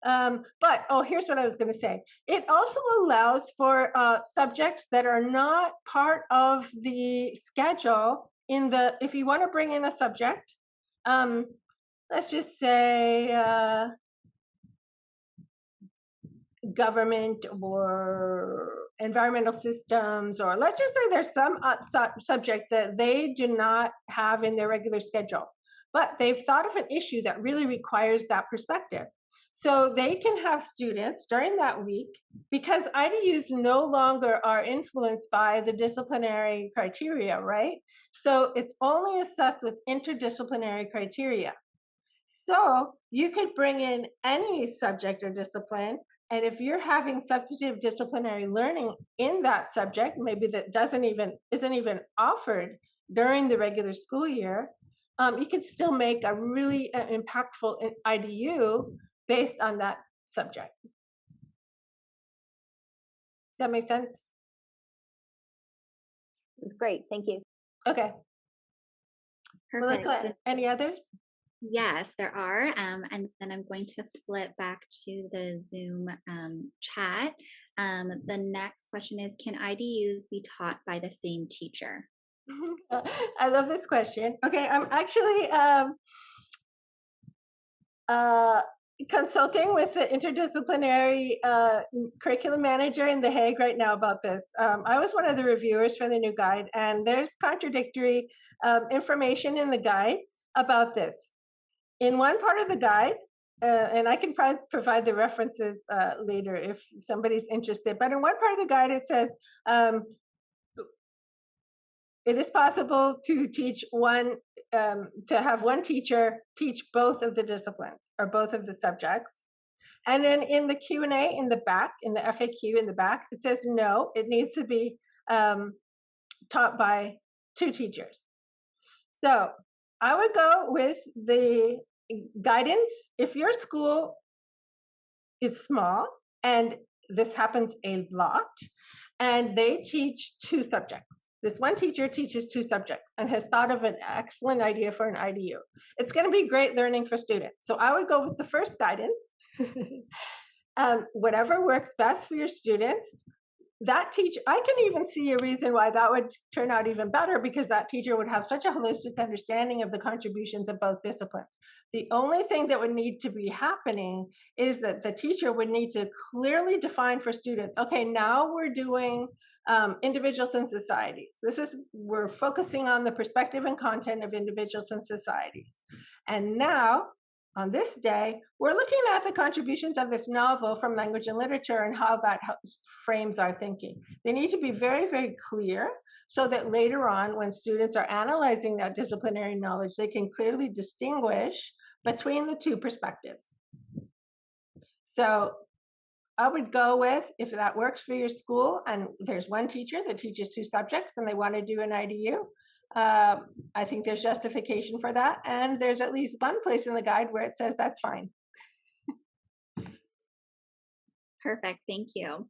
But here's what I was going to say. It also allows for subjects that are not part of the schedule. If you want to bring in a subject, let's just say government or environmental systems, or let's just say there's some subject that they do not have in their regular schedule, but they've thought of an issue that really requires that perspective. So they can have students during that week, because IDUs no longer are influenced by the disciplinary criteria, right? So it's only assessed with interdisciplinary criteria. So you could bring in any subject or discipline, and if you're having substantive disciplinary learning in that subject, maybe that isn't even offered during the regular school year, you can still make a really impactful IDU based on that subject. Does that make sense? It was great. Thank you. Okay. Perfect. Melissa, any others? Yes, there are. And then I'm going to flip back to the Zoom chat. The next question is, can IDUs be taught by the same teacher? I love this question. Okay, I'm actually consulting with the interdisciplinary curriculum manager in The Hague right now about this. I was one of the reviewers for the new guide, and there's contradictory information in the guide about this. In one part of the guide, and I can provide the references later if somebody's interested, but in one part of the guide it says, it is possible to teach to have one teacher teach both of the disciplines or both of the subjects. And then in the Q&A in the back, in the FAQ in the back, it says no, it needs to be taught by two teachers. So I would go with the guidance. If your school is small, and this happens a lot, and they teach two subjects, this one teacher teaches two subjects and has thought of an excellent idea for an IDU, it's going to be great learning for students. So I would go with the first guidance. Whatever works best for your students, that teacher, I can even see a reason why that would turn out even better, because that teacher would have such a holistic understanding of the contributions of both disciplines. The only thing that would need to be happening is that the teacher would need to clearly define for students, okay, now we're doing individuals and societies. We're focusing on the perspective and content of individuals and societies. And now, on this day, we're looking at the contributions of this novel from language and literature and how that frames our thinking. They need to be very, very clear so that later on, when students are analyzing that disciplinary knowledge, they can clearly distinguish between the two perspectives. So I would go with, if that works for your school and there's one teacher that teaches two subjects and they want to do an IDU, I think there's justification for that, and there's at least one place in the guide where it says that's fine. Perfect, thank you.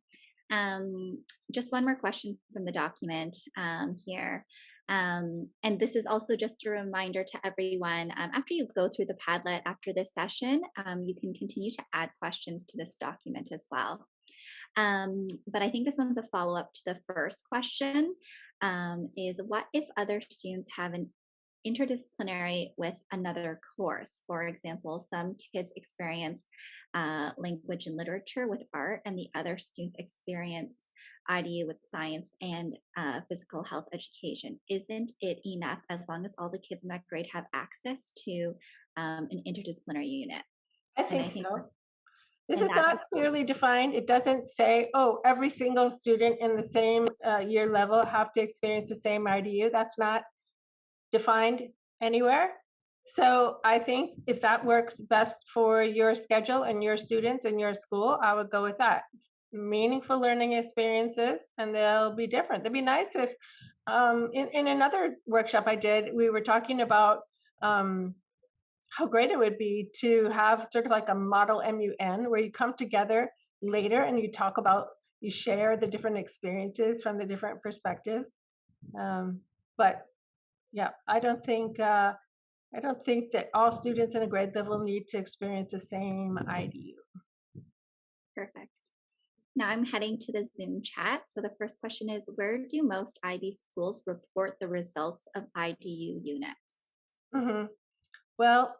Just one more question from the document here. And this is also just a reminder to everyone, after you go through the Padlet after this session, you can continue to add questions to this document as well. But I think this one's a follow-up to the first question, is what if other students have an interdisciplinary with another course? For example, some kids experience language and literature with art, and the other students experience IDU with science and physical health education. Isn't it enough as long as all the kids in that grade have access to an interdisciplinary unit? I think so. This is not clearly defined. It doesn't say, oh, every single student in the same year level have to experience the same IDU. That's not defined anywhere. So I think if that works best for your schedule and your students and your school, I would go with that. Meaningful learning experiences, and they'll be different. It'd be nice if in another workshop I did, we were talking about how great it would be to have sort of like a model MUN where you come together later and you talk about you share the different experiences from the different perspectives. But yeah, I don't think that all students in a grade level need to experience the same IDU. Perfect. Now I'm heading to the Zoom chat. So the first question is, where do most IB schools report the results of IDU units? Mm-hmm. Well,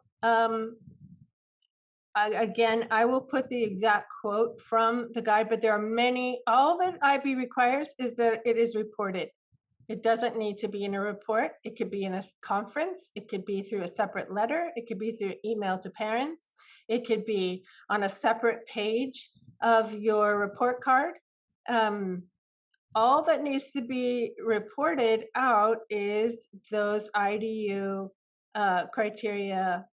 again, I will put the exact quote from the guide, but there are many. All that IB requires is that it is reported. It doesn't need to be in a report. It could be in a conference. It could be through a separate letter. It could be through email to parents. It could be on a separate page of your report card. All that needs to be reported out is those IDU criteria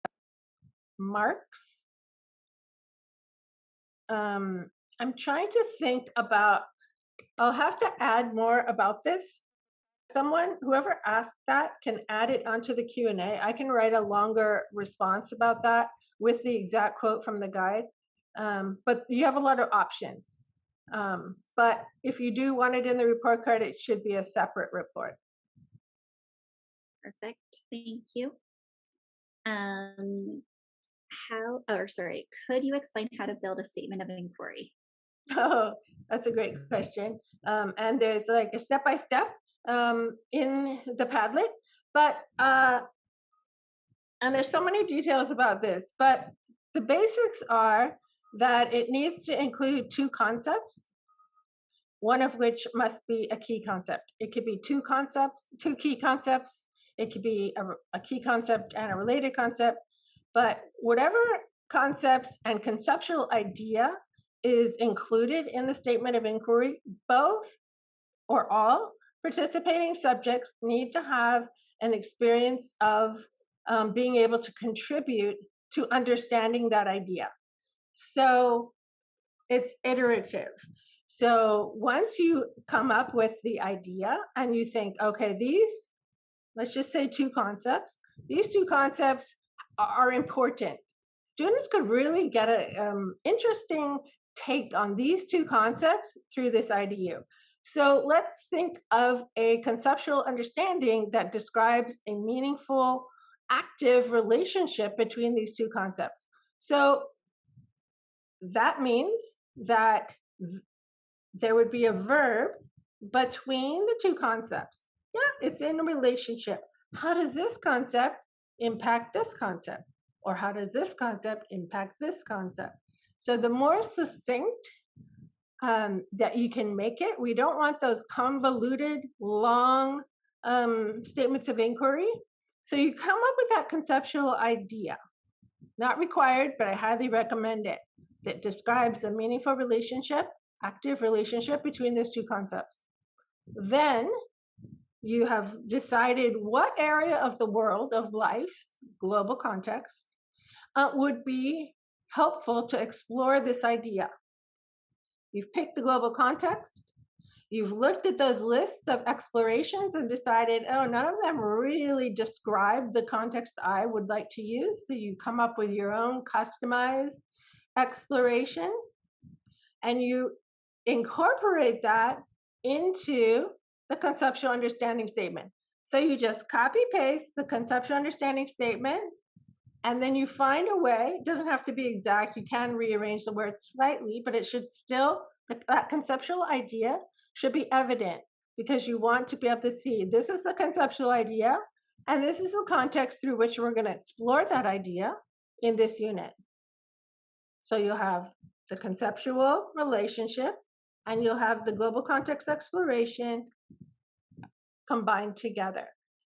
marks. I'm trying to think about, I'll have to add more about this. Whoever asked that can add it onto the Q&A. I can write a longer response about that with the exact quote from the guide. But you have a lot of options. But if you do want it in the report card, it should be a separate report. Perfect. Thank you. Could you explain how to build a statement of inquiry? Oh, that's a great question. And there's like a step-by-step in the Padlet, but and there's so many details about this, but the basics are that it needs to include two concepts, one of which must be a key concept. It could be two key concepts. It could be a key concept and a related concept, but whatever concepts and conceptual idea is included in the statement of inquiry, both or all participating subjects need to have an experience of being able to contribute to understanding that idea. So it's iterative. So once you come up with the idea and you think, okay, let's just say two concepts, these two concepts are important. Students could really get an interesting take on these two concepts through this IDU. So let's think of a conceptual understanding that describes a meaningful, active relationship between these two concepts. So that means that there would be a verb between the two concepts. Yeah, it's in a relationship. How does this concept impact this concept? Or how does this concept impact this concept? So the more succinct that you can make it, we don't want those convoluted, long statements of inquiry. So you come up with that conceptual idea. Not required, but I highly recommend it. That describes a meaningful relationship, active relationship between those two concepts. Then you have decided what area of the world of life, global context, would be helpful to explore this idea. You've picked the global context. You've looked at those lists of explorations and decided, oh, none of them really describe the context I would like to use. So you come up with your own customized exploration and you incorporate that into the conceptual understanding statement. So you just copy paste the conceptual understanding statement and then you find a way. It doesn't have to be exact. You can rearrange the words slightly, but it should still, that conceptual idea should be evident because you want to be able to see this is the conceptual idea and this is the context through which we're going to explore that idea in this unit. So you'll have the conceptual relationship and you'll have the global context exploration combined together.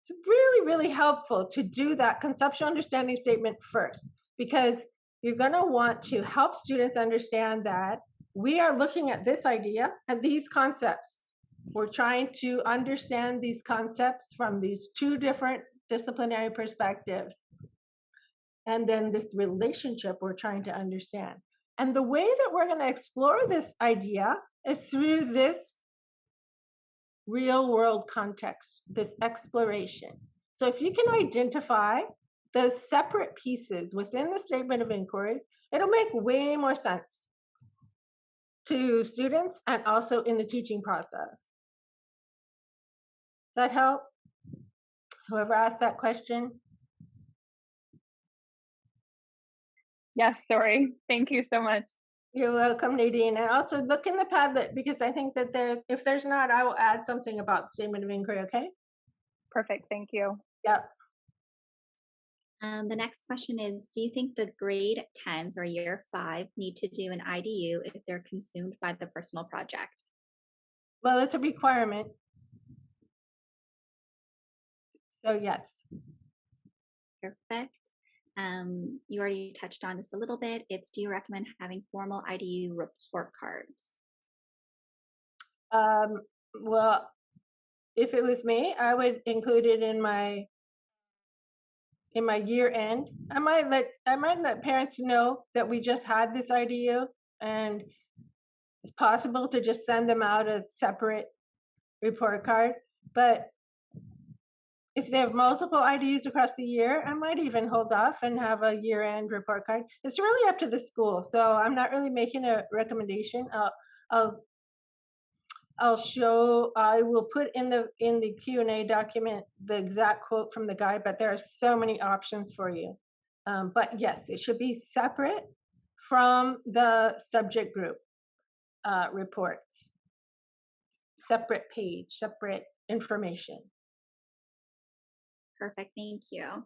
It's really, really helpful to do that conceptual understanding statement first because you're going to want to help students understand that we are looking at this idea and these concepts. We're trying to understand these concepts from these two different disciplinary perspectives. And then this relationship we're trying to understand. And the way that we're going to explore this idea is through this real world context, this exploration. So if you can identify those separate pieces within the statement of inquiry, it'll make way more sense to students and also in the teaching process. Does that help? Whoever asked that question? Yes, sorry. Thank you so much. You're welcome, Nadine. And also look in the Padlet, because I think that if there's not, I will add something about statement of inquiry, okay? Perfect. Thank you. Yep. The next question is, do you think the grade 10s or year 5 need to do an IDU if they're consumed by the personal project? Well, it's a requirement. So yes. Perfect. You already touched on this a little bit. It's, do you recommend having formal IDU report cards? Well, if it was me, I would include it in my year end. I might let parents know that we just had this IDU, and it's possible to just send them out a separate report card. But if they have multiple IDUs across the year, I might even hold off and have a year-end report card. It's really up to the school, so I'm not really making a recommendation. I will put in the Q&A document the exact quote from the guide, but there are so many options for you. But yes, it should be separate from the subject group reports. Separate page, separate information. Perfect, thank you.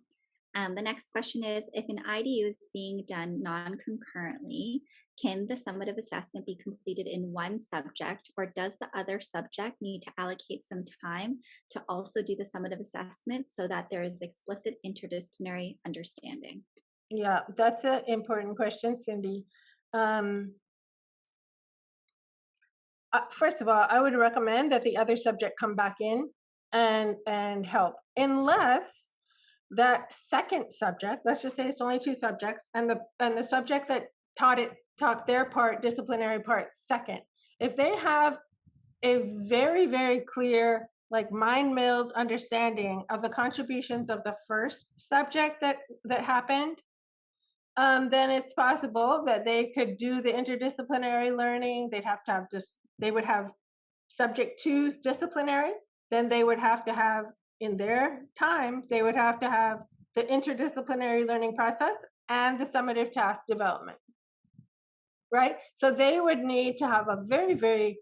The next question is, if an IDU is being done non-concurrently, can the summative assessment be completed in one subject, or does the other subject need to allocate some time to also do the summative assessment so that there is explicit interdisciplinary understanding? Yeah, that's an important question, Cindy. First of all, I would recommend that the other subject come back in and help, unless that second subject, let's just say it's only 2 subjects, and the subject that taught their part, disciplinary part, second. If they have a very, very clear, like mind-milled understanding of the contributions of the first subject that happened, then it's possible that they could do the interdisciplinary learning. They would have subject 2 disciplinary, then they would have to have, in their time, they would have to have the interdisciplinary learning process and the summative task development, right? So they would need to have a very, very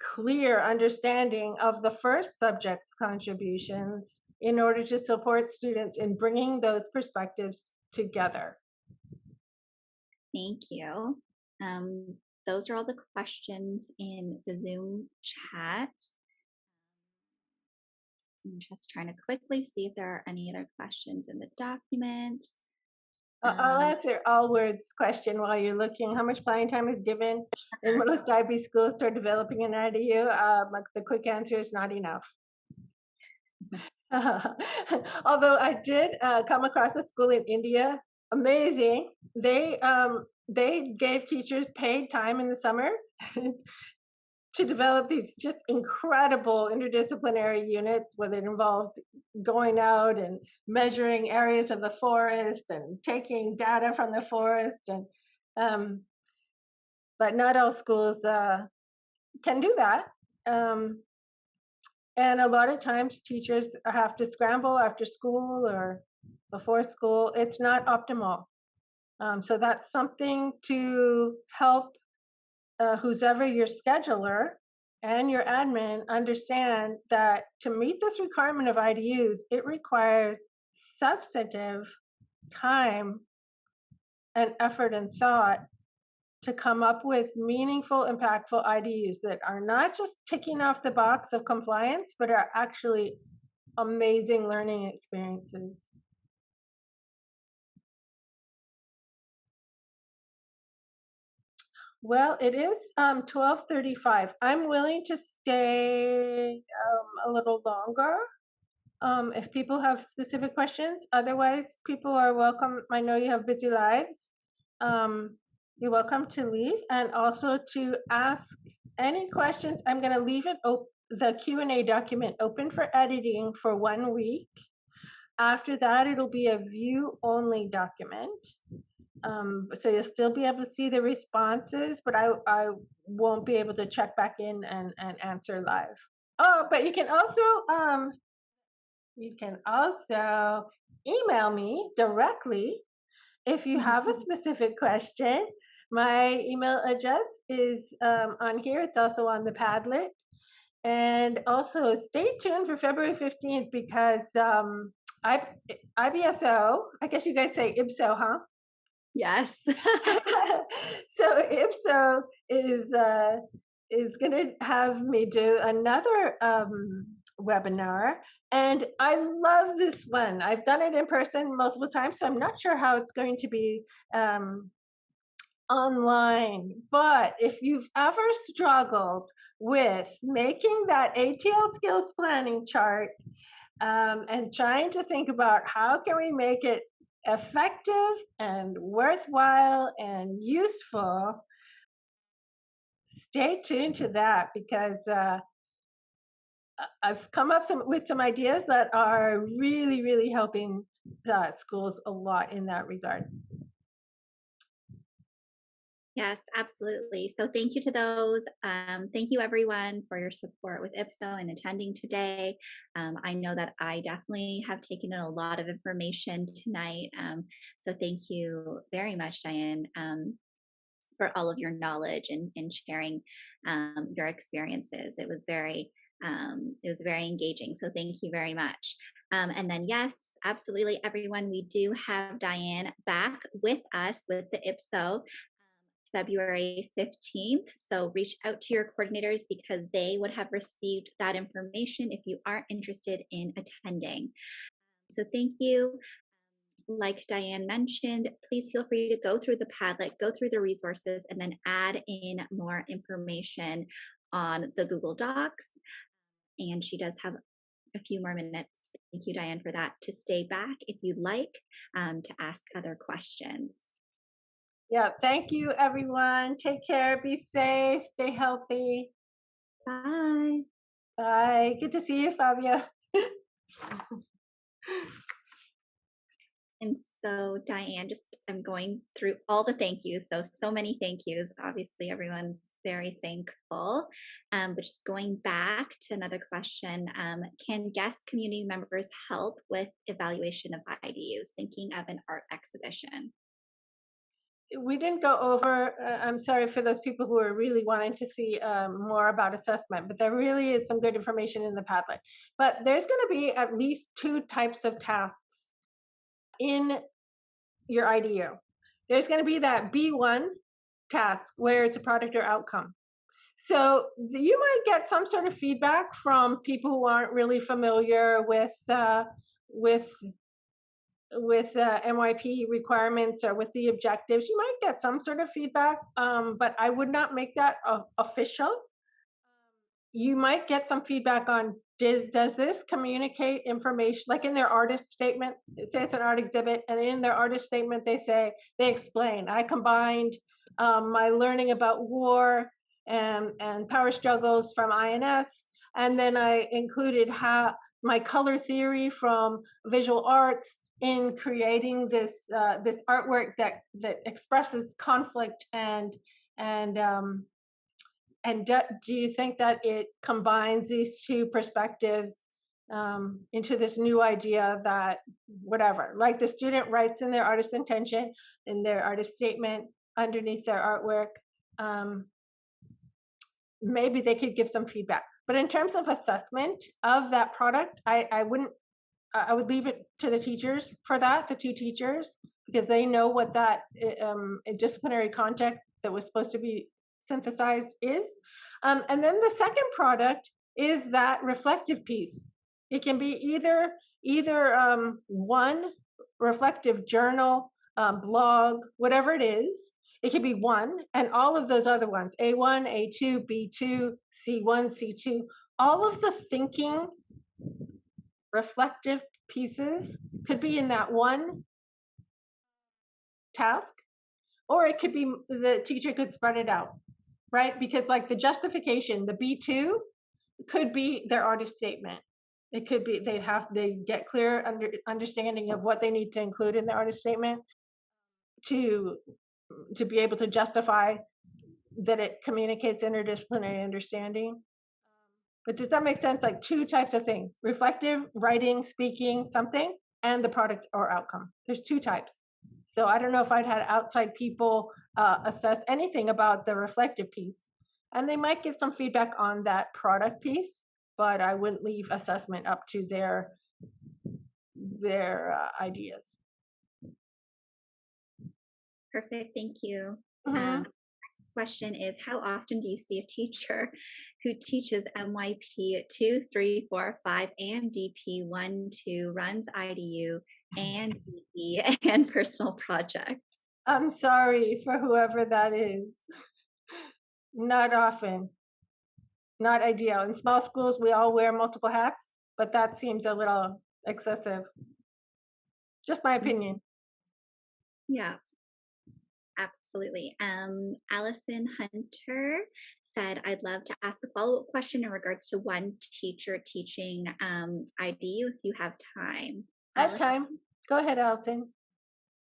clear understanding of the first subject's contributions in order to support students in bringing those perspectives together. Thank you. Those are all the questions in the Zoom chat. I'm just trying to quickly see if there are any other questions in the document. I'll answer Allward's question while you're looking. How much planning time is given in most IB schools toward developing an IDU? The quick answer is not enough. Although I did come across a school in India, amazing. They gave teachers paid time in the summer to develop these just incredible interdisciplinary units where it involved going out and measuring areas of the forest and taking data from the forest. And but not all schools can do that. And a lot of times teachers have to scramble after school or before school. It's not optimal. So that's something to help who's ever your scheduler and your admin understand that to meet this requirement of IDUs, it requires substantive time and effort and thought to come up with meaningful, impactful IDUs that are not just ticking off the box of compliance, but are actually amazing learning experiences. Well, it is 12:35. I'm willing to stay a little longer if people have specific questions. Otherwise, people are welcome. I know you have busy lives. You're welcome to leave and also to ask any questions. I'm going to leave it the Q&A document open for editing for 1 week. After that, it'll be a view-only document. So you'll still be able to see the responses, but I won't be able to check back in and answer live. Oh, but you can also email me directly if you have a specific question. My email address is on here. It's also on the Padlet. And also stay tuned for February 15th because IBSO, I guess you guys say IBSO, huh? Yes. So IBSO is going to have me do another webinar. And I love this one. I've done it in person multiple times, so I'm not sure how it's going to be online. But if you've ever struggled with making that ATL skills planning chart and trying to think about how can we make it effective and worthwhile and useful, stay tuned to that because I've come up with some ideas that are really, really helping schools a lot in that regard. Yes, absolutely. So thank you to those. Thank you everyone for your support with IBSO and attending today. I know that I definitely have taken in a lot of information tonight. So thank you very much, Diane, for all of your knowledge and sharing your experiences. It was very engaging. So thank you very much. And then yes, absolutely, everyone, we do have Diane back with us with the IBSO. February 15th. So reach out to your coordinators because they would have received that information if you are interested in attending. So thank you. Like Diane mentioned, please feel free to go through the Padlet, go through the resources, and then add in more information on the Google Docs. And she does have a few more minutes. Thank you, Diane, for that, to stay back if you'd like to ask other questions. Yeah, thank you, everyone. Take care, be safe, stay healthy. Bye. Bye. Good to see you, Fabio. And so, Diane, I'm going through all the thank yous. So many thank yous. Obviously, everyone's very thankful. But just going back to another question, can guest community members help with evaluation of IDUs, thinking of an art exhibition? We didn't go over, I'm sorry for those people who are really wanting to see more about assessment, but there really is some good information in the Padlet. But there's going to be at least 2 types of tasks in your IDU. There's going to be that B1 task where it's a product or outcome. So you might get some sort of feedback from people who aren't really familiar with MYP requirements or with the objectives. You might get some sort of feedback, but I would not make that official. You might get some feedback on, does this communicate information, like in their artist statement, say it's an art exhibit, and in their artist statement, they explain, I combined my learning about war and power struggles from INS, and then I included my color theory from visual arts in creating this artwork that expresses conflict and do you think that it combines these 2 perspectives into this new idea that whatever, like the student writes in their artist intention, in their artist statement, underneath their artwork, maybe they could give some feedback. But in terms of assessment of that product, I would leave it to the teachers for that, the 2 teachers, because they know what that disciplinary context that was supposed to be synthesized is. And then the second product is that reflective piece. It can be either one reflective journal, blog, whatever it is. It can be one, and all of those other ones, A1, A2, B2, C1, C2, all of the thinking reflective pieces could be in that one task, or it could be the teacher could spread it out, right? Because like the justification, the B2 could be their artist statement. It could be they get clear understanding of what they need to include in the artist statement. to be able to justify that it communicates interdisciplinary understanding. But does that make sense? Like two types of things: reflective, writing, speaking, something, and the product or outcome. There's two types. So I don't know if I'd had outside people assess anything about the reflective piece, and they might give some feedback on that product piece, but I wouldn't leave assessment up to their ideas. Perfect, thank you. Mhm. Next question is, how often do you see a teacher who teaches MYP 2, 3, 4, 5, and DP 1, 2, runs IDU and DP and personal project? I'm sorry for whoever that is. Not often. Not ideal. In small schools, we all wear multiple hats, but that seems a little excessive. Just my opinion. Yeah, absolutely. Allison Hunter said, I'd love to ask a follow-up question in regards to one teacher teaching IDU if you have time. I have time. Go ahead, Allison.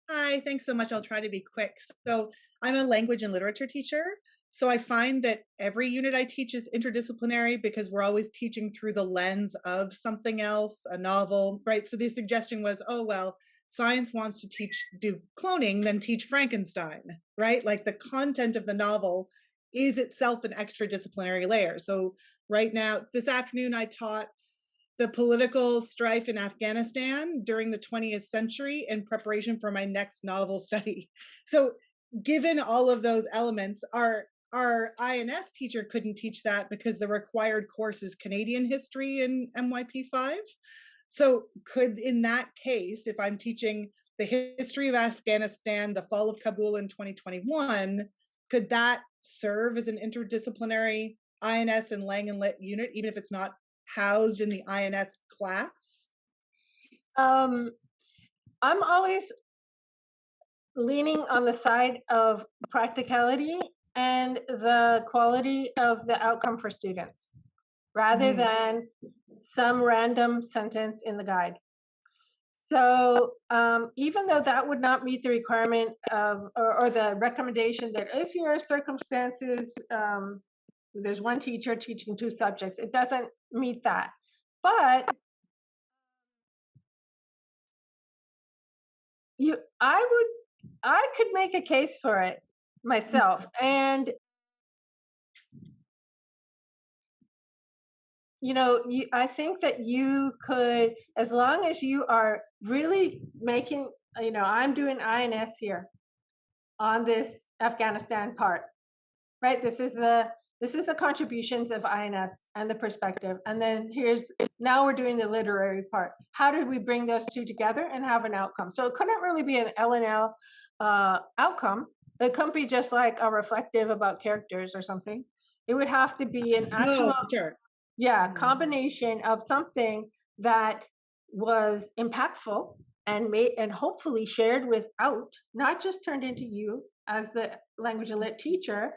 Hi, thanks so much. I'll try to be quick. So I'm a language and literature teacher. So I find that every unit I teach is interdisciplinary because we're always teaching through the lens of something else, a novel, right? So the suggestion was, oh, well, science wants to do cloning, then teach Frankenstein, right? Like the content of the novel is itself an extra disciplinary layer. So right now, this afternoon, I taught the political strife in Afghanistan during the 20th century in preparation for my next novel study. So given all of those elements, our INS teacher couldn't teach that because the required course is Canadian history in MYP 5. So could, in that case, if I'm teaching the history of Afghanistan, the fall of Kabul in 2021, could that serve as an interdisciplinary INS and Lang and Lit unit, even if it's not housed in the INS class? I'm always leaning on the side of practicality and the quality of the outcome for students, rather than some random sentence in the guide. So even though that would not meet the requirement of, or the recommendation that if your circumstances, there's one teacher teaching two subjects, it doesn't meet that. But I could make a case for it myself. And I think that you could, as long as you are really making, I'm doing INS here on this Afghanistan part, right? This is the contributions of INS and the perspective. And then now we're doing the literary part. How did we bring those two together and have an outcome? So it couldn't really be an L&L outcome. It couldn't be just like a reflective about characters or something. It would have to be an actual, combination of something that was impactful and made and hopefully shared without, not just turned into you as the language and lit teacher,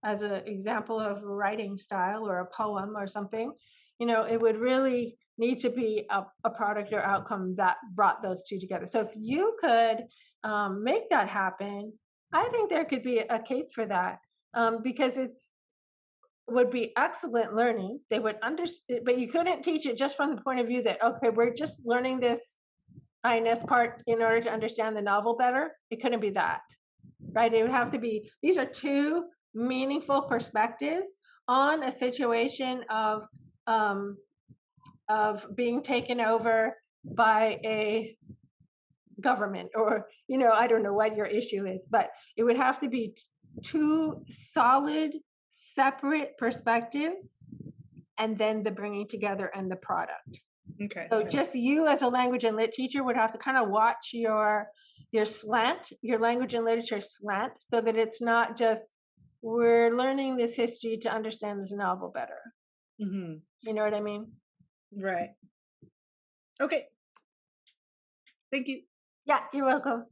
as an example of a writing style or a poem or something. It would really need to be a product or outcome that brought those two together. So if you could make that happen, I think there could be a case for that, because would be excellent learning. They would understand, but you couldn't teach it just from the point of view that, okay, we're just learning this INS part in order to understand the novel better. It couldn't be that, right? It would have to be, these are two meaningful perspectives on a situation of being taken over by a government, or I don't know what your issue is, but it would have to be two solid separate perspectives and then the bringing together and the product. Okay. So just you as a language and lit teacher would have to kind of watch your slant, your language and literature slant, so that it's not just we're learning this history to understand this novel better. You know what I mean? Right. Okay. Thank you. Yeah, you're welcome.